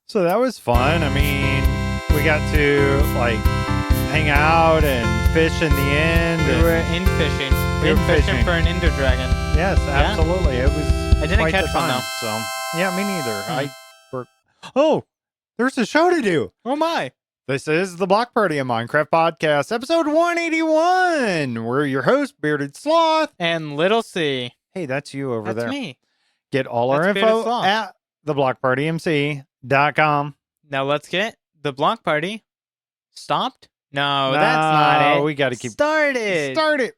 So that was fun. I mean, we got to like hang out and fish in the end. We were in fishing. We were fishing for an Ender Dragon. Yes, absolutely. It was. I didn't quite catch the one time, though. So yeah, me neither. Oh, there's a show to do. Oh my! This is the Block Party, a Minecraft podcast, episode 181. We're your hosts, Bearded Sloth and Little C. Hey, that's you over there. That's me. Get all our That's Bearded info Sloth. at theblockpartymc.com. Now let's get the block party stopped. No, that's not it. We got to keep started. Started.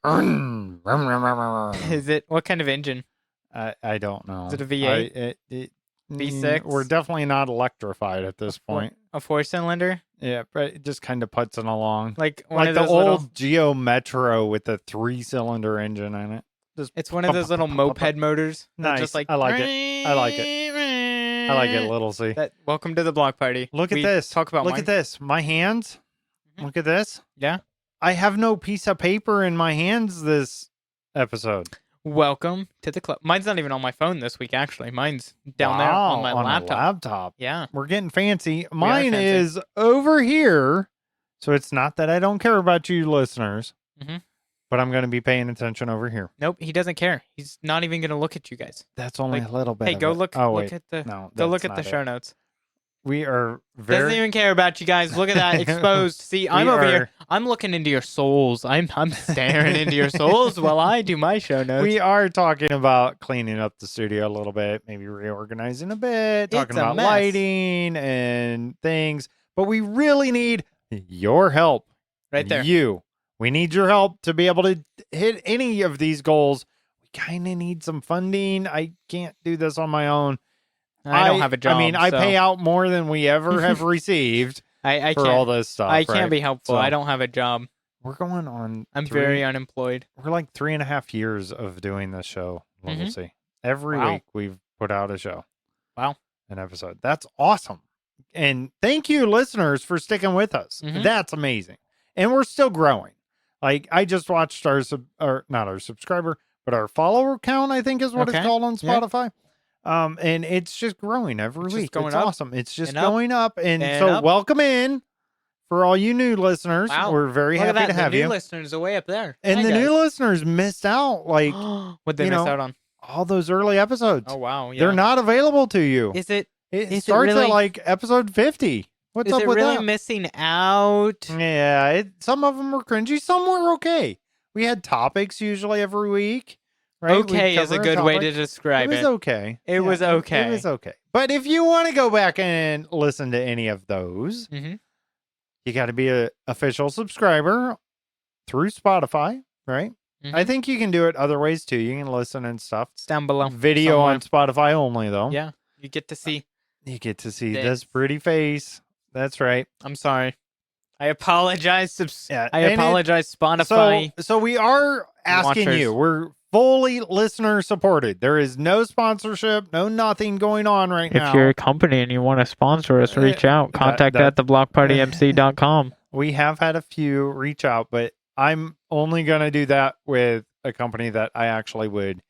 Is it what kind of engine? I don't know. Is it a V8? V6? We're definitely not electrified at this point. A 4-cylinder? Yeah, but it just kind of puts it along. Like one of the those old little... Geo Metro with the 3-cylinder engine in it. Just it's one of those little moped motors. Nice. Just like, I like it. I like it. I like it, Little C. Welcome to the block party. Look at this. Talk about Look at this. My hands. Mm-hmm. Look at this. Yeah. I have no piece of paper in my hands this episode. Welcome to the club. Mine's not even on my phone this week, actually. Mine's down there on my laptop. Yeah. We're getting fancy. Mine is over here. So it's not that I don't care about you listeners, but I'm going to be paying attention over here. Nope, he doesn't care. He's not even going to look at you guys. That's only a little bit. Hey, go look. Oh, look at the. No, go look at the show notes. We are very. Doesn't even care about you guys. Look at that exposed. See, I'm over here. I'm looking into your souls. I'm staring into your souls while I do my show notes. We are talking about cleaning up the studio a little bit, maybe reorganizing a bit, talking about lighting and things. But we really need your help. Right there. We need your help to be able to hit any of these goals. We kind of need some funding. I can't do this on my own. I don't have a job. I mean, I pay out more than we ever have received I for all this stuff. I can't be helpful. So, I don't have a job. We're going on. I'm very unemployed. We're like 3.5 years of doing this show. We'll see. Every week we've put out a show. Wow. An episode. That's awesome. And thank you, listeners, for sticking with us. That's amazing. And we're still growing. Like, I just watched not our subscriber, but our follower count, I think is what it's called on Spotify. Yeah. And it's just growing every week. It's awesome. It's just going up. And so welcome in for all you new listeners. Wow. We're very happy to have you. The new listeners are way up there. And the new listeners missed out. Like, what they missed out on? All those early episodes. Oh, wow. Yeah. They're not available to you. It starts at like episode 50. What's up with that? Is it really missing out? Yeah. Some of them were cringy. Some were okay. We had topics usually every week. Right? Okay is a good way to describe it. It was okay. It was okay. It was okay. But if you want to go back and listen to any of those, you got to be an official subscriber through Spotify, right? I think you can do it other ways too. You can listen and stuff. It's down below. Video somewhere. On Spotify only, though. Yeah. You get to see. This pretty face. That's right. I'm sorry. I apologize. I apologize, Spotify. So we are asking you. We're fully listener supported. There is no sponsorship, no nothing going on right now. If you're a company and you want to sponsor us, reach out. Contact at theblockpartymc.com. We have had a few reach out, but I'm only going to do that with a company that I actually would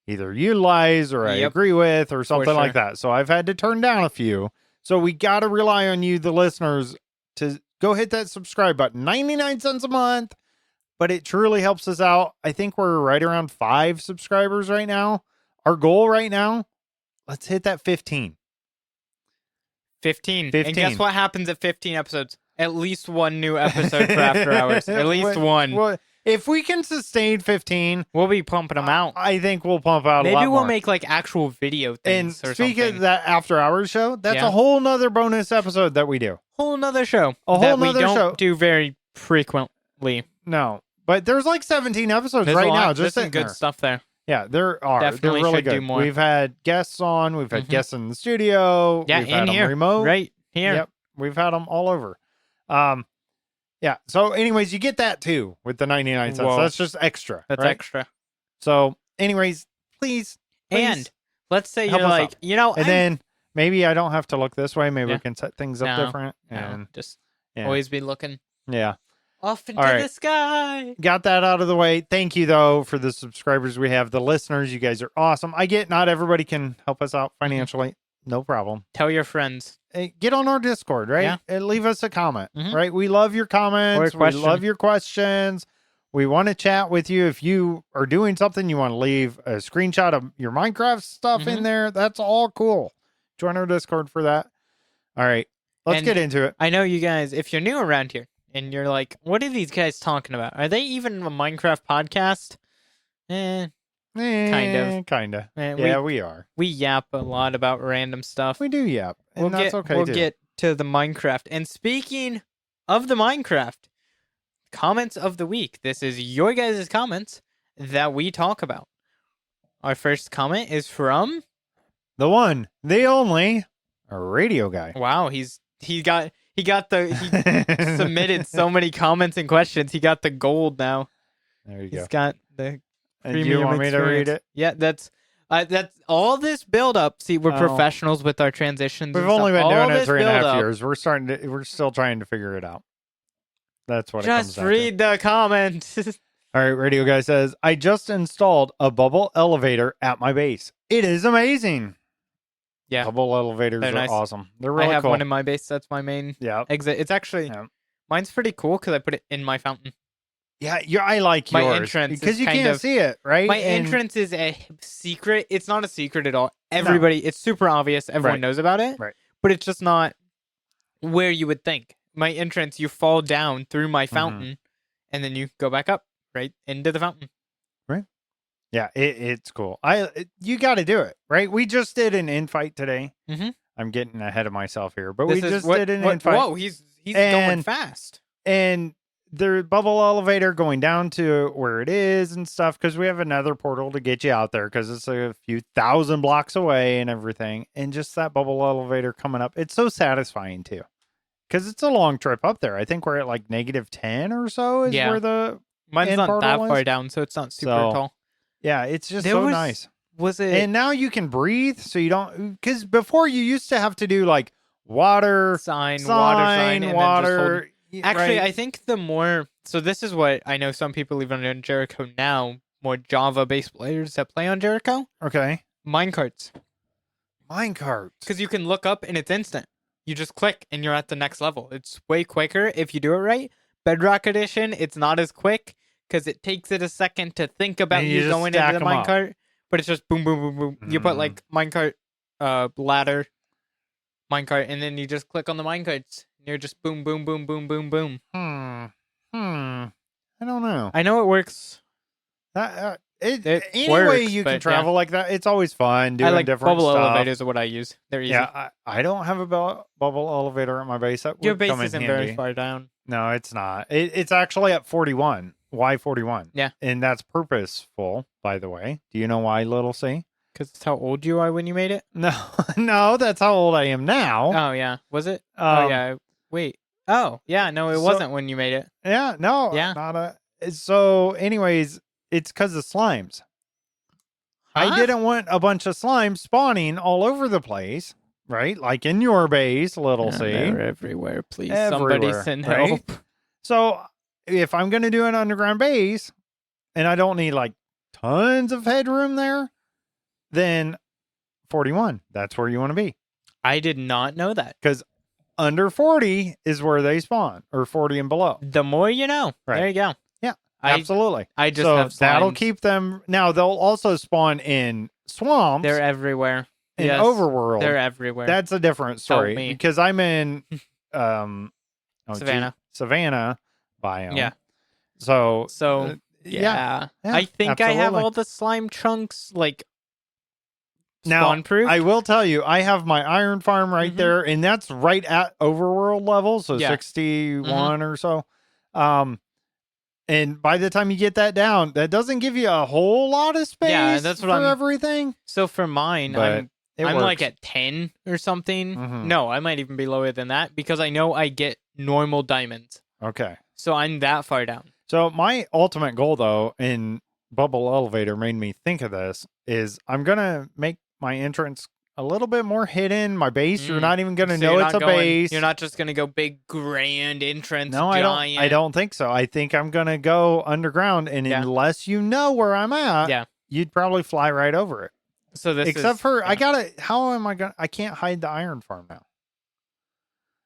either utilize or I agree with or something like that. So I've had to turn down a few. So we got to rely on you, the listeners, to go hit that subscribe button. 99 cents a month. But it truly helps us out. I think we're right around 5 subscribers right now. Our goal right now, let's hit that 15. 15. And guess what happens at 15 episodes? At least one new episode for After Hours. At least one. Well, if we can sustain 15, we'll be pumping them out. I think we'll pump out a lot more. Maybe we'll make like actual video things and speaking of that After Hours show, that's a whole nother bonus episode that we do. Whole nother show. A whole nother show. We don't do very frequently. No. But there's like 17 episodes now. Just some good stuff there. Yeah, there are. Definitely They're really should good. do more. We've had guests on. We've had guests in the studio. Yeah, we've had here. Them remote. Right here. Yep, we've had them all over. Yeah. So, anyways, you get that too with the 99 cents. That's just extra. That's right? extra. So, anyways, please. And let's say you're like, and then maybe I don't have to look this way. Maybe we can set things up different. And just always be looking. Yeah. Off into the sky. Got that out of the way. Thank you, though, for the subscribers we have. The listeners, you guys are awesome. I get not everybody can help us out financially. no problem. Tell your friends. Hey, get on our Discord, right? Yeah. And leave us a comment, Mhm. right? We love your comments. We love your questions. We want to chat with you. If you are doing something, you want to leave a screenshot of your Minecraft stuff in there. That's all cool. Join our Discord for that. All right. Let's get into it. I know you guys, if you're new around here and you're like, what are these guys talking about? Are they even a Minecraft podcast? Kind of. Yeah, we are. We yap a lot about random stuff. We do yap. And that's okay, We'll get to the Minecraft. And speaking of the Minecraft, comments of the week. This is your guys' comments that we talk about. Our first comment is from... the one, the only, a radio guy. Wow, he submitted so many comments and questions. He got the gold now. There you go. He's got the and do you want me to read it? Yeah, that's all this build up. See, we're professionals with our transitions. We've only been doing it 3.5 years. We're still trying to figure it out. That's what it comes down to. Just read the comment. All right, radio guy says, I just installed a bubble elevator at my base. It is amazing. Yeah. Bubble elevators are nice. Awesome. They're really cool. I have one in my base. That's my main exit. It's actually, mine's pretty cool because I put it in my fountain. Yeah, I like my yours. Entrance because you can't see it, right? My entrance is a secret. It's not a secret at all. It's super obvious. Everyone knows about it. Right. But it's just not where you would think. My entrance, you fall down through my fountain, and then you go back up right into the fountain. Right. Yeah, it's cool. You got to do it, right? We just did an infight today. I'm getting ahead of myself here, but we just did an infight. Whoa, he's going fast. And the bubble elevator going down to where it is and stuff, because we have another portal to get you out there because it's a few thousand blocks away and everything. And just that bubble elevator coming up, it's so satisfying too. Because it's a long trip up there. I think we're at like -10 or so is where the mine's not that far down, so it's not super tall. Yeah, it's just so nice. Was it? And now you can breathe, so you don't. Because before you used to have to do like water sign, water. Actually, I think the more. So this is what I know. Some people even on Jericho now, more Java-based players that play on Jericho. Okay. Minecarts. Because you can look up and it's instant. You just click and you're at the next level. It's way quicker if you do it right. Bedrock Edition, it's not as quick because it takes it a second to think about you going into the minecart. But it's just boom, boom, boom, boom. You put like minecart, ladder, minecart, and then you just click on the minecarts. And you're just boom, boom, boom, boom, boom, boom. I don't know. I know it works. Any way you can travel like that, it's always fun doing different bubble stuff. Elevators are what I use. They're easy. Yeah, I don't have a bubble elevator at my base. That your base isn't very far down. No, it's not. It's actually at 41. Why 41? Yeah. And that's purposeful, by the way. Do you know why, little C? Because it's how old you are when you made it? No, that's how old I am now. Oh, yeah. Was it? Oh, yeah. Wait. Oh, yeah. No, it wasn't when you made it. Yeah, no. Yeah. So, anyways, it's because of slimes. Huh? I didn't want a bunch of slimes spawning all over the place, right? Like in your base, little C. They're everywhere. Please, somebody send help. So, if I'm going to do an underground base, and I don't need like tons of headroom there, then 41, that's where you want to be. I did not know that. Because under 40 is where they spawn, or 40 and below. The more you know. Right. There you go. Yeah, absolutely. I just have slimes. That'll keep them. Now, they'll also spawn in swamps. They're everywhere. In overworld. They're everywhere. That's a different story. Because I'm in Savannah. Savannah biome. Yeah. So yeah. I think absolutely. I have all the slime chunks like now, spawn-proof. I will tell you, I have my iron farm right there, and that's right at overworld level, so 61 or so. And by the time you get that down, that doesn't give you a whole lot of space for everything. So for mine, I'm like at 10 or something. No, I might even be lower than that because I know I get normal diamonds. Okay. So I'm that far down. So my ultimate goal, though, in Bubble Elevator made me think of this, is I'm going to make my entrance a little bit more hidden. My base, you're not even going to know it's a base. You're not just going to go big, grand entrance. No, I don't think so. I think I'm going to go underground, and unless you know where I'm at, you'd probably fly right over it. So this except for I gotta. How am I gonna? I can't hide the iron farm now.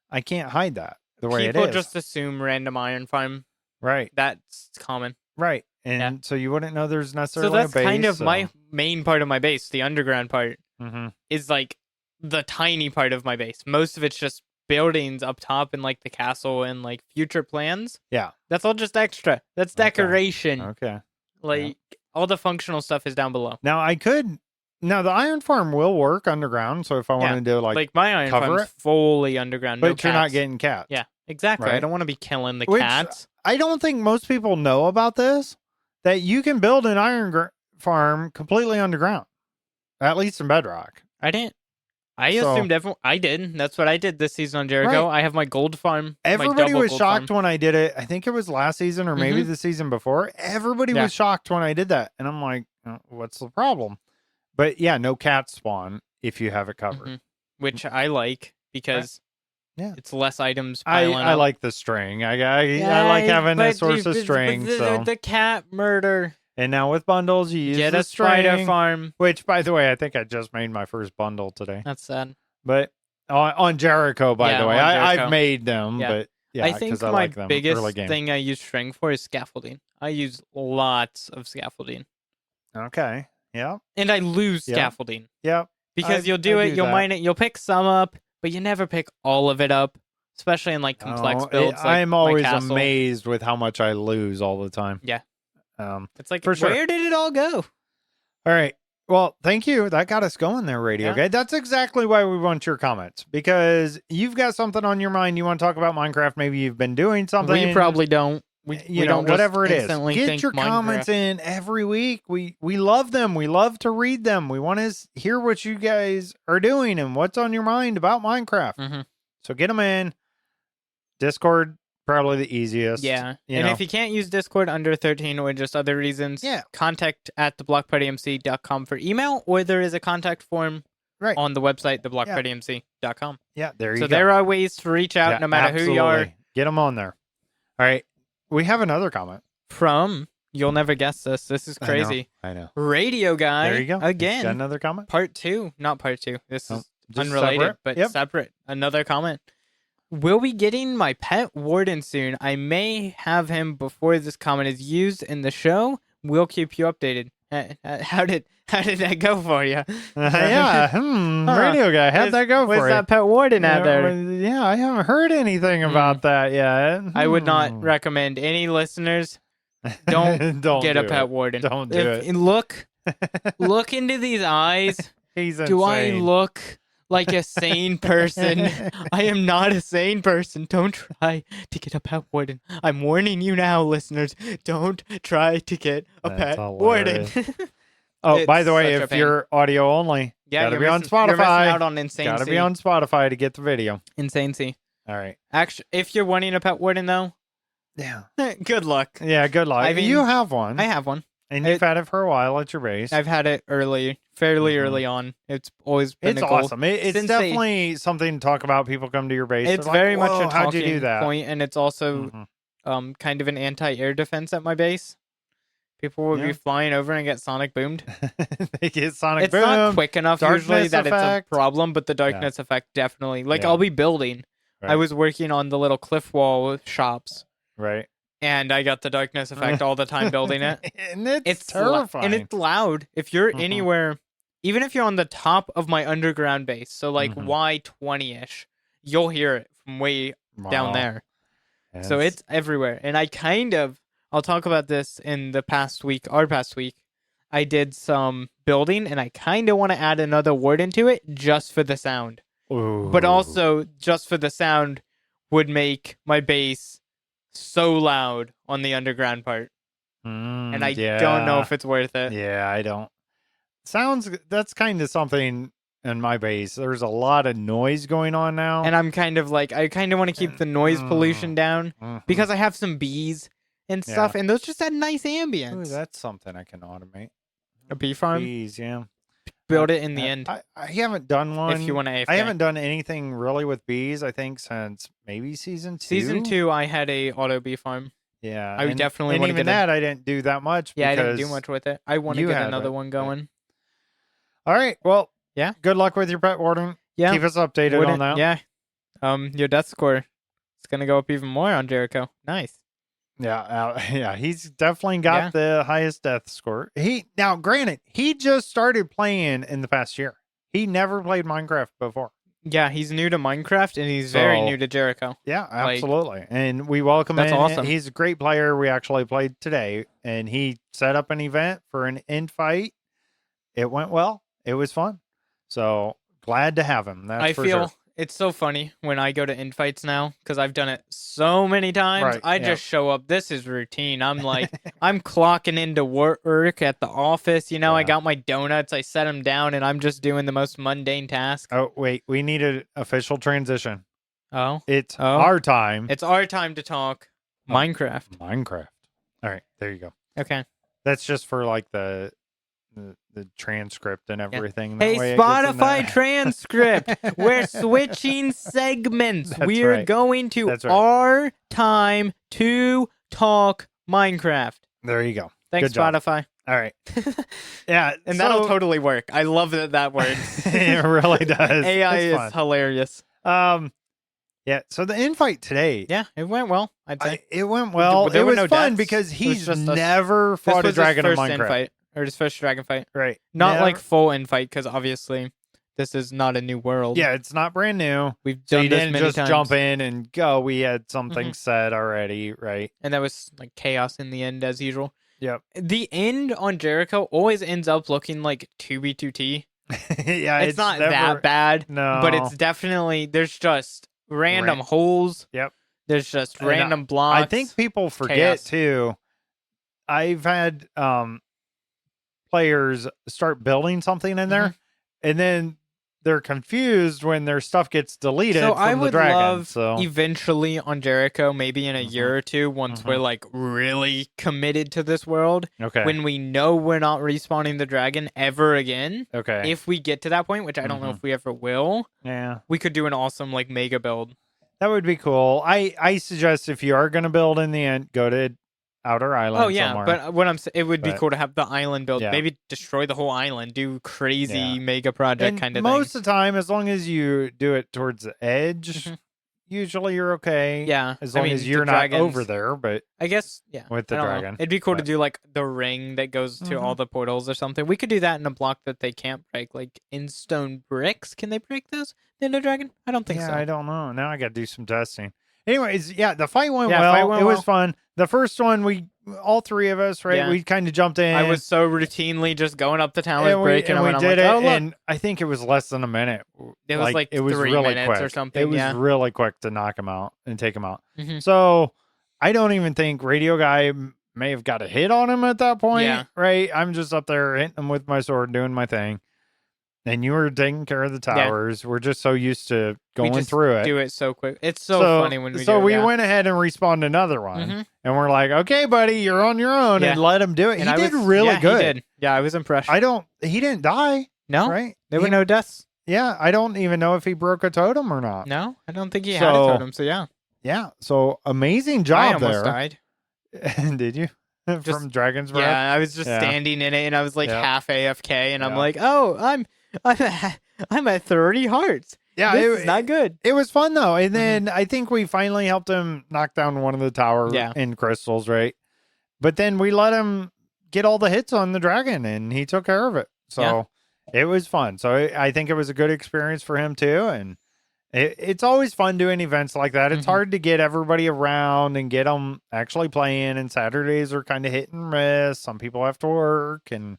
I can't hide that the way it is. People just assume random iron farm. Right. That's common. Right. And so you wouldn't know there's necessarily so that's a base. Kind of my main part of my base. The underground part is like the tiny part of my base. Most of it's just buildings up top and like the castle and like future plans. Yeah. That's all just extra. That's decoration. Okay. Like all the functional stuff is down below. Now the iron farm will work underground. So if I wanted to like my iron farm's fully underground, but you're not getting cats. Yeah, exactly. Right? I don't want to be killing the cats. I don't think most people know about this. That you can build an iron farm completely underground, at least in Bedrock. I didn't. I assumed everyone. I did. That's what I did this season on Jericho. Right. I have my gold farm. Everybody was shocked when I did it. I think it was last season or maybe the season before. Everybody was shocked when I did that, and I'm like, "What's the problem?" But yeah, no cat spawn if you have it covered, which I like because it's less items. I like the string. I like having a source of string. The cat murder. And now with bundles, you use the spider farm. Which, by the way, I think I just made my first bundle today. That's sad. But on Jericho, by the way, I've made them. Yeah. But yeah, I think my biggest thing I use string for is scaffolding. I use lots of scaffolding. Okay. Yeah. And I lose scaffolding. Yeah. Because you'll do it, you'll mine it, you'll pick some up, but you never pick all of it up, especially in like complex builds. I'm always amazed with how much I lose all the time. Yeah. It's like, for sure. Where did it all go? All right. Well, thank you. That got us going there, Radio Guy. That's exactly why we want your comments, because you've got something on your mind. You want to talk about Minecraft. Maybe you've been doing something. We probably don't. We don't whatever it is. Get your comments in every week. We love them. We love to read them. We want to hear what you guys are doing and what's on your mind about Minecraft. So get them in. Discord, probably the easiest. Yeah. And if you can't use Discord under 13 or just other reasons, contact at theblockpartymc.com for email, or there is a contact form on the website, theblockpartymc.com. Yeah, there you go. So there are ways to reach out no matter who you are. Get them on there. All right. We have another comment. From, you'll never guess this. This is crazy. I know. Radio Guy. There you go. Again. Got another comment? Part 2. Not part 2. This is unrelated, but separate. Another comment. We'll be getting my pet warden soon. I may have him before this comment is used in the show. We'll keep you updated. How did that go for you? Radio Guy, how'd that go for you? Was that pet warden out there? Yeah, I haven't heard anything about that yet. I would not recommend any listeners. Don't get a pet warden. Don't do it. Look into these eyes. He's insane. Do I look like a sane person? I am not a sane person. Don't try to get a pet warden. I'm warning you now, listeners. Don't try to get a pet warden. Oh, by the way, if you're audio only, gotta be on Spotify. You're missing out on Insane Gotta be on Spotify to get the video. Insane C. All right. Actually, if you're wanting a pet warden, though, good luck. Yeah, good luck. I mean, you have one. I have one. And you've had it for a while at your base. I've had it fairly early on. It's always been awesome. It's definitely something to talk about. People come to your base. It's very much a how'd you do that? point, and it's also kind of an anti-air defense at my base. People will be flying over and get sonic boomed. They get sonic boomed. It's not quick enough usually that effect. It's a problem, but the darkness effect definitely. Like, I'll be building. Right. I was working on the little cliff wall shops. Right. And I got the darkness effect all the time building it. And it's terrifying. And it's loud. If you're anywhere, even if you're on the top of my underground base, so like Y20-ish, you'll hear it from way down there. Yes. So it's everywhere. And I'll talk about this in our past week. I did some building, and I kind of want to add another warden to it just for the sound. Ooh. But also, just for the sound would make my base so loud on the underground part. And I don't know if it's worth it. Yeah, I don't. That's kind of something in my base. There's a lot of noise going on now. And I'm kind of like, I kind of want to keep the noise pollution down because I have some bees and stuff, and those just add nice ambience. Ooh, that's something I can automate. A bee farm? Bees, yeah. Build it in the end. I haven't done one. If you want to AFK. I haven't done anything really with bees, I think, since maybe season 2. Season 2, I had a auto bee farm. Yeah. I definitely want to get that. I didn't do that much. Yeah, I didn't do much with it. I want to get another one going. All right. Well, yeah. Good luck with your pet warden. Yeah. Keep us updated on that. Yeah. Your death score is going to go up even more on Jericho. Nice. Yeah. He's definitely got the highest death score. Now, granted, he just started playing in the past year. He never played Minecraft before. Yeah, he's new to Minecraft, and he's very new to Jericho. Yeah, absolutely. And we welcome him. That's awesome. He's a great player. We actually played today, and he set up an event for an end fight. It went well. It was fun. So glad to have him. I feel it's so funny when I go to infights now because I've done it so many times. Right, I just show up. This is routine. I'm like, I'm clocking into work at the office. You know, I got my donuts. I set them down, and I'm just doing the most mundane task. Oh, wait. We need an official transition. Oh? It's our time. It's our time to talk Minecraft. Minecraft. All right. There you go. Okay. That's just for like the transcript and everything. Hey, Spotify transcript. We're switching segments. We're going to our time to talk Minecraft. There you go. Thanks, Spotify. All right. Yeah. And that'll totally work. I love that works. It really does. AI is hilarious. Yeah, so the infight today. Yeah, it went well, I'd say. It went well. It was fun because he's never fought a dragon in Minecraft. Infight. Or his first dragon fight. Right. Not like full infight, because obviously this is not a new world. Yeah, it's not brand new. We've done this many times. Just jump in and go. We had something set already, right? And that was like chaos in the end, as usual. Yep. The end on Jericho always ends up looking like 2v2t. Yeah, it's not that bad. No. But it's definitely, there's just random holes. Yep. There's just random blocks. I think people forget, too. I've had... players start building something in there, and then they're confused when their stuff gets deleted from the dragon. So eventually on Jericho, maybe in a year or two, once we're like really committed to this world, when we know we're not respawning the dragon ever again, if we get to that point, which I don't know if we ever will, we could do an awesome like mega build. That would be cool. I suggest if you are going to build in the end, go to outer island. Oh yeah, somewhere. but what I'm saying, it would be cool to have the island build. Maybe destroy the whole island, do crazy mega project kind of thing. Most of the time, as long as you do it towards the edge, usually you're okay. Yeah, as long as you're not over there. But I guess with the dragon, it'd be cool to do like the ring that goes to all the portals or something. We could do that in a block that they can't break, like in stone bricks. Can they break those? The Ender Dragon? I don't think so. I don't know. Now I got to do some testing. Anyways, the fight went well. It was fun. The first one, all three of us, right? We kind of jumped in. I was so routinely just going up the tower break, and we did it. Oh, and I think it was less than a minute. It was like it was 3 really minutes quick or something. It was really quick to knock him out and take him out. So I don't even think Radio Guy may have got a hit on him at that point, right? I'm just up there hitting him with my sword, doing my thing. And you were taking care of the towers. We're just so used to going through it. Do it so quick. It's so funny when we do it. So we went ahead and respawned another one. And we're like, okay, buddy, you're on your own. And let him do it. And he did really good. He did. Yeah, I was impressed. He didn't die. No. Right? There were no deaths. Yeah, I don't even know if he broke a totem or not. No, I don't think he had a totem. So yeah. Yeah. So amazing job there. I almost died. Did you? From Dragon's Breath? Yeah, I was just standing in it and I was like half AFK and I'm like, oh, I'm at 30 hearts. Yeah, this is not good. It was fun though, and then I think we finally helped him knock down one of the tower in crystals, right? But then we let him get all the hits on the dragon, and he took care of it. So it was fun. So I think it was a good experience for him too, and it's always fun doing events like that. It's hard to get everybody around and get them actually playing, and Saturdays are kind of hit and miss. Some people have to work, and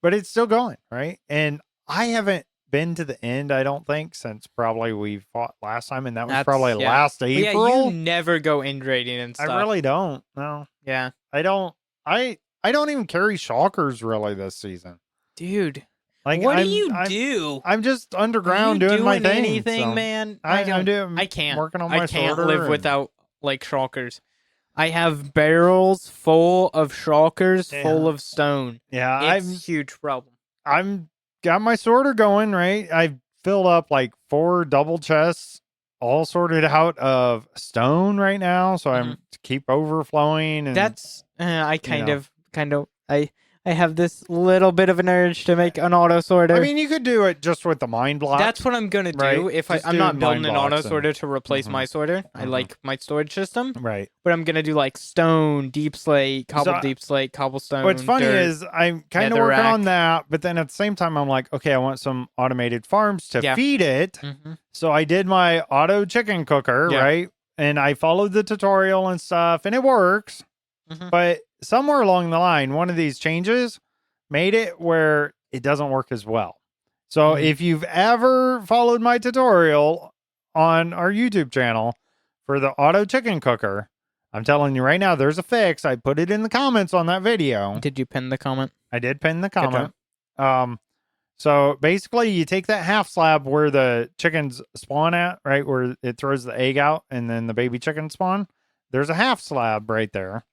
but it's still going, right? And I haven't been to the end, I don't think, since probably we fought last time, and that was probably last April. Yeah, you never go end raiding and stuff. I really don't. No. Yeah. I don't even carry shockers really this season. Dude. Like, what do you do? I'm just underground doing my thing. Anything, man? I can't. Working on my I can't live without like shulkers. I have barrels full of shulkers, full of stone. Yeah, it's a huge problem. I'm got my sorter going, right? I've filled up like 4 double chests, all sorted out of stone right now, so I'm keep overflowing. And that's I I have this little bit of an urge to make an auto sorter. I mean, you could do it just with the mind block. That's what I'm gonna do. Right? If I'm not building an auto sorter to replace Mhm. my sorter. I like my storage system. Right. But I'm gonna do like stone, deep slate, deep slate, cobblestone. What's funny dirt, is I'm kind of working on that, but then at the same time I'm like, okay, I want some automated farms to feed it. So I did my auto chicken cooker, right? And I followed the tutorial and stuff, and it works. But somewhere along the line, one of these changes made it where it doesn't work as well. So if you've ever followed my tutorial on our YouTube channel for the auto chicken cooker, I'm telling you right now, there's a fix. I put it in the comments on that video. Did you pin the comment? I did pin the comment. So basically you take that half slab where the chickens spawn at, right? Where it throws the egg out and then the baby chickens spawn. There's a half slab right there.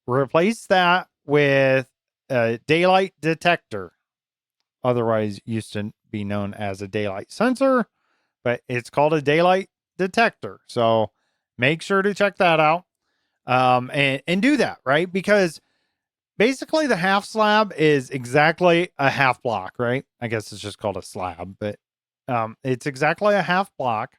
Replace that with a daylight detector. Otherwise used to be known as a daylight sensor, but it's called a daylight detector. So make sure to check that out. And do that, right? Because basically the half slab is exactly a half block, right? I guess it's just called a slab, but it's exactly a half block.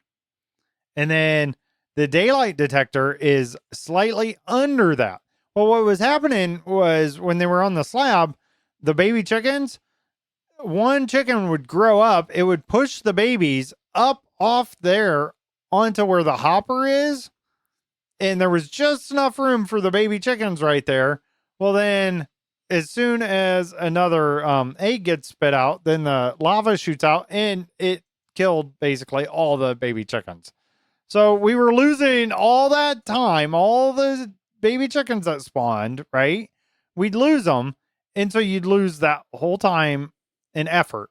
And then the daylight detector is slightly under that. Well, what was happening was when they were on the slab, the baby chickens, one chicken would grow up, it would push the babies up off there onto where the hopper is. And there was just enough room for the baby chickens right there. Well, then as soon as another egg gets spit out, then the lava shoots out and it killed basically all the baby chickens. So we were losing all that time, all the baby chickens that spawned, right? We'd lose them. And so you'd lose that whole time and effort.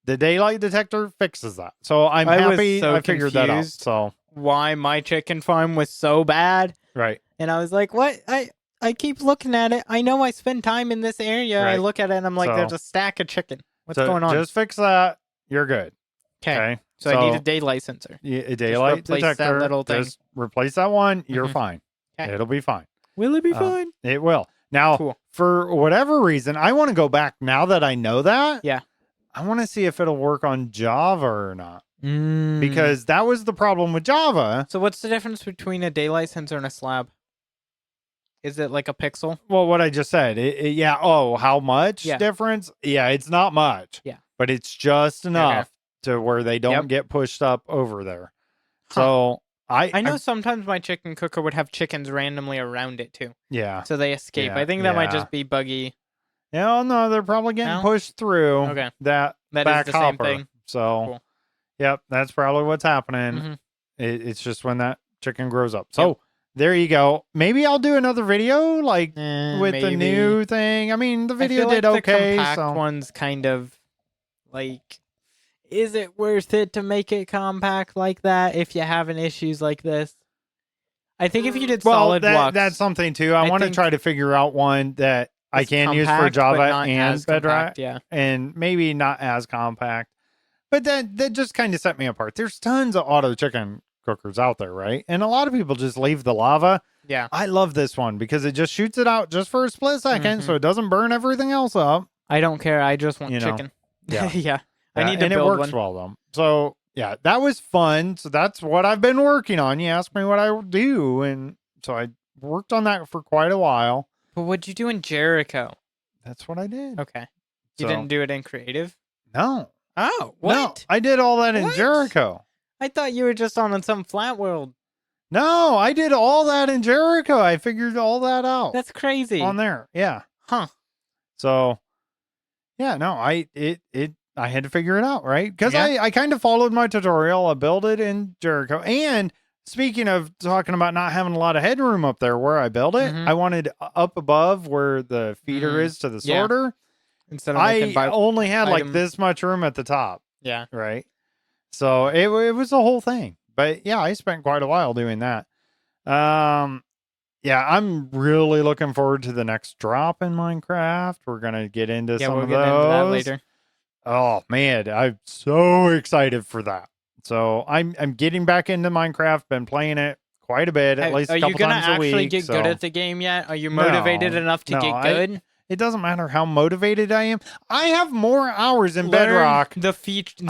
The daylight detector fixes that. So I'm happy I figured that out. So why my chicken farm was so bad. Right. And I was like, what? I keep looking at it. I know I spend time in this area. Right. I look at it and I'm like, there's a stack of chicken. What's going on? Just fix that. You're good. Okay. So I need a daylight sensor. A daylight detector. That little thing. Just replace that one. You're fine. Okay. It'll be fine. Will it be fine? It will. Now, for whatever reason, I want to go back now that I know that. Yeah. I want to see if it'll work on Java or not. Because that was the problem with Java. So what's the difference between a daylight sensor and a slab? Is it like a pixel? Well, what I just said. Yeah. Oh, how much difference? Yeah, it's not much. Yeah. But it's just enough to where they don't get pushed up over there. Huh. So I know sometimes my chicken cooker would have chickens randomly around it too. Yeah. So they escape. I think that might just be buggy. Yeah, no, they're probably getting pushed through that back is the hopper. Same thing. So, yep, that's probably what's happening. It's just when that chicken grows up. So, there you go. Maybe I'll do another video with the new thing. I mean, the video did okay. The compact one's kind of like, is it worth it to make it compact like that if you're having issues like this? I think if you did solid blocks. That's something too. I want to try to figure out one that I can use for Java and Bedrock. And maybe not as compact. But that just kind of set me apart. There's tons of auto chicken cookers out there, right? And a lot of people just leave the lava. Yeah. I love this one because it just shoots it out just for a split second so it doesn't burn everything else up. I don't care. I just want chicken. Yeah. Yeah. I need to build one. And it works well, though. So, yeah, that was fun. So that's what I've been working on. You asked me what I do. And so I worked on that for quite a while. But what'd you do in Jericho? That's what I did. Okay. You didn't do it in creative? No. Oh, what? No, I did all that in Jericho. I thought you were just on some flat world. No, I did all that in Jericho. I figured all that out. That's crazy. On there. Yeah. Huh. So, yeah, no, I had to figure it out, right? Because I kind of followed my tutorial. I built it in Jericho. And speaking of talking about not having a lot of headroom up there where I built it, I wanted up above where the feeder is to the sorter. Instead of I only had like this much room at the top. Yeah. Right. So it was a whole thing. But yeah, I spent quite a while doing that. Yeah, I'm really looking forward to the next drop in Minecraft. We're going to get into some of those. Into that later. Oh man, I'm so excited for that. So I'm getting back into Minecraft, been playing it quite a bit, at least a couple times a week. Are you going to actually get good at the game yet? Are you motivated enough to get good? It doesn't matter how motivated I am. I have more hours in Bedrock the feature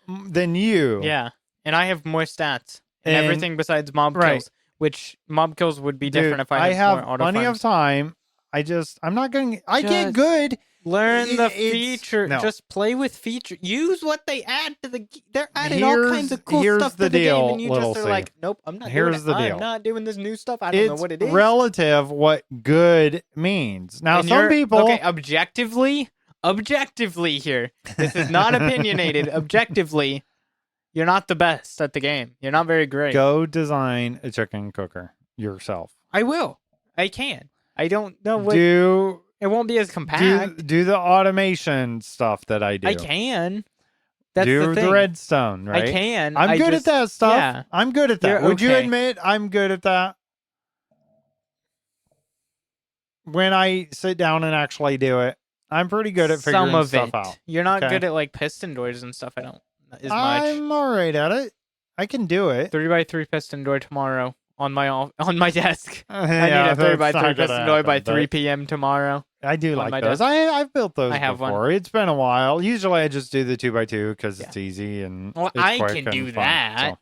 than you. Yeah, and I have more stats and everything besides mob kills, which mob kills would be different if I had more auto plenty farms. of time. I'm not going to... I get good. Learn the feature. No. Just play with feature. Use what they add to the... They're adding all kinds of cool stuff to the game, and you just are like, nope, I'm not doing it. I'm not doing this new stuff. I don't know what it is. It's relative what good means. Now, some people... Okay, objectively here. This is not opinionated. Objectively, you're not the best at the game. You're not very great. Go design a chicken cooker yourself. I will. I can. I don't know what... It won't be as compact. Do the automation stuff that I do. I can. That's do the redstone, right? I can. I'm good at that stuff. Yeah. I'm good at that. Would you admit I'm good at that? When I sit down and actually do it, I'm pretty good at figuring stuff out. You're not good at like piston doors and stuff. I don't as much. I'm all right at it. I can do it. 3x3 piston door tomorrow on my desk. I need a 3x3 piston door by 3 p.m. tomorrow. I do like those. I've built those have before. It's been a while. Usually I just do the 2x2 because it's easy and it's I quick can do and that. Fun, so.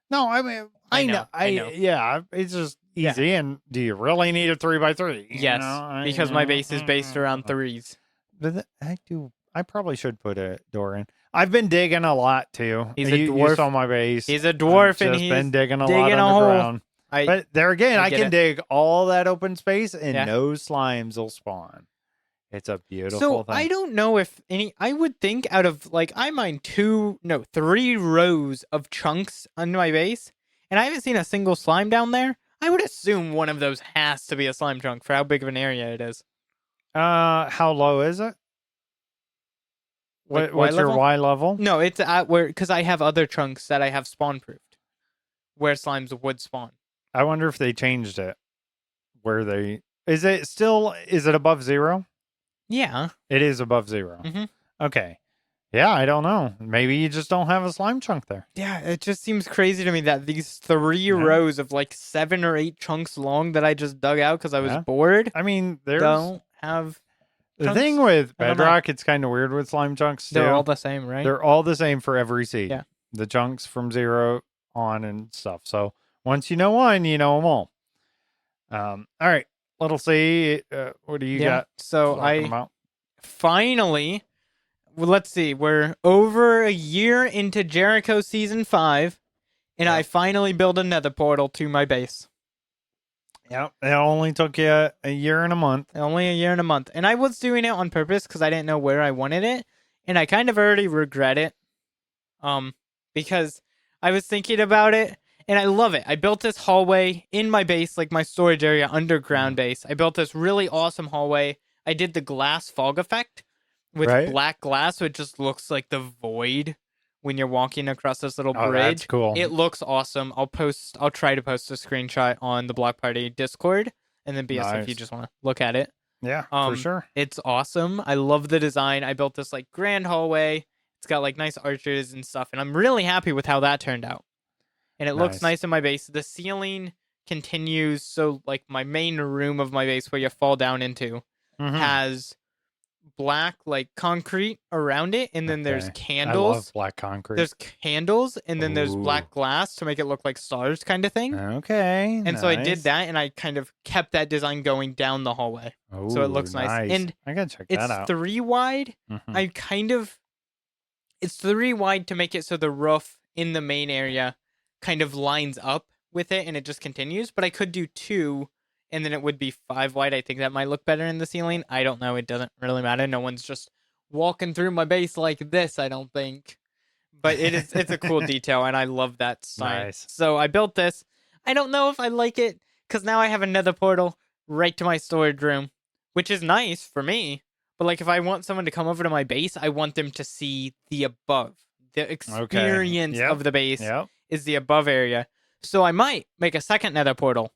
No, I mean I know. Yeah, it's just easy. Yeah. And do you really need a 3x3? Yes, because my base is based around 3s. But I probably should put a door in. I've been digging a lot too. He's a dwarf. You saw my base. He's a dwarf, and he's been digging a lot underground. But there again, I can dig all that open space and no slimes will spawn. It's a beautiful thing. I don't know if any... I would think out of, I mine 3 rows of chunks on my base, and I haven't seen a single slime down there. I would assume one of those has to be a slime chunk for how big of an area it is. How low is it? What's your Y level? No, it's at where... Because I have other chunks that I have spawn-proofed, where slimes would spawn. I wonder if they changed it. Is it above 0? Yeah. It is above 0. Mm-hmm. Okay. Yeah, I don't know. Maybe you just don't have a slime chunk there. Yeah, it just seems crazy to me that these 3 rows of 7 or 8 chunks long that I just dug out because I was bored. I mean, don't have chunks. The thing with Bedrock, it's kind of weird with slime chunks too. They're all the same, right? They're all the same for every seed. Yeah. The chunks from 0 on and stuff. So once you know one, you know them all. All right. Let's see. What do you got? So finally, let's see. We're over a year into Jericho Season 5, and I finally built a nether portal to my base. Yep. It only took you a year and a month. Only a year and a month. And I was doing it on purpose because I didn't know where I wanted it, and I kind of already regret it. Because I was thinking about it. And I love it. I built this hallway in my base, my storage area, underground base. I built this really awesome hallway. I did the glass fog effect with black glass, so it just looks like the void when you're walking across this little bridge. That's cool. It looks awesome. I'll try to post a screenshot on the Block Party Discord, and then BS if you just want to look at it. Yeah, for sure. It's awesome. I love the design. I built this grand hallway. It's got nice arches and stuff, and I'm really happy with how that turned out. And it looks nice in my base. The ceiling continues. So, my main room of my base where you fall down into has black, concrete around it. And then there's candles. I love black concrete. There's candles. And then there's black glass to make it look like stars kind of thing. Okay. And so I did that. And I kind of kept that design going down the hallway. So it looks nice. And I got to check that out. It's 3 wide. It's 3 wide to make it so the roof in the main area kind of lines up with it and it just continues, but I could do 2 and then it would be 5 wide. I think that might look better in the ceiling. I don't know. It doesn't really matter. No one's just walking through my base like this, I don't think. But it's a cool detail and I love that sign. Nice. So I built this. I don't know if I like it because now I have another portal right to my storage room, which is nice for me. But if I want someone to come over to my base, I want them to see the above. The experience of the base is the above area. So I might make a second nether portal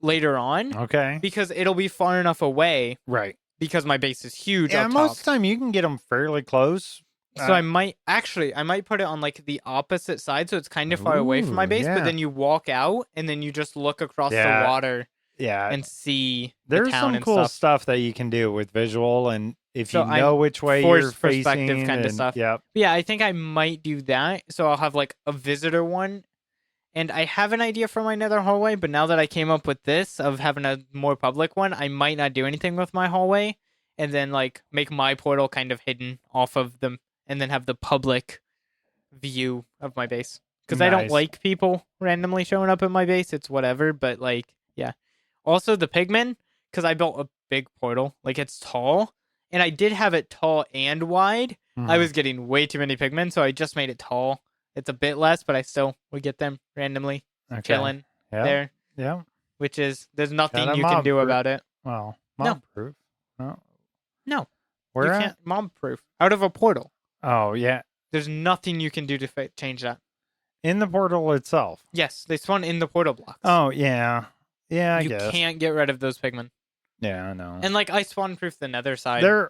later on. Okay. Because it'll be far enough away. Right. Because my base is huge up top. Most of the time you can get them fairly close. So I might put it on the opposite side so it's kind of far away from my base. But then you walk out and then you just look across the water. and see there's the town some cool stuff that you can do with visual, and if you know which way you're perspective facing, kind of stuff. Yep. But yeah, I think I might do that. So I'll have like a visitor one. And I have an idea for my nether hallway, but now that I came up with this of having a more public one, I might not do anything with my hallway, and then like make my portal kind of hidden off of them, and then have the public view of my base. Because I don't like people randomly showing up at my base. It's whatever, but like, yeah. Also the pigmen, because I built a big portal, like it's tall, and I did have it tall and wide. I was getting way too many pigmen, so I just made it tall. It's a bit less, but I still would get them randomly chilling there. Yeah. Which is, there's nothing you can do about it. Well, mob proof. No. Where you can't mob proof. Out of a portal. Oh, yeah. There's nothing you can do to change that. In the portal itself? Yes, they spawn in the portal blocks. Oh, yeah. Yeah, I guess. You can't get rid of those pigmen. Yeah, I know. And like, I spawn proof the nether side. No,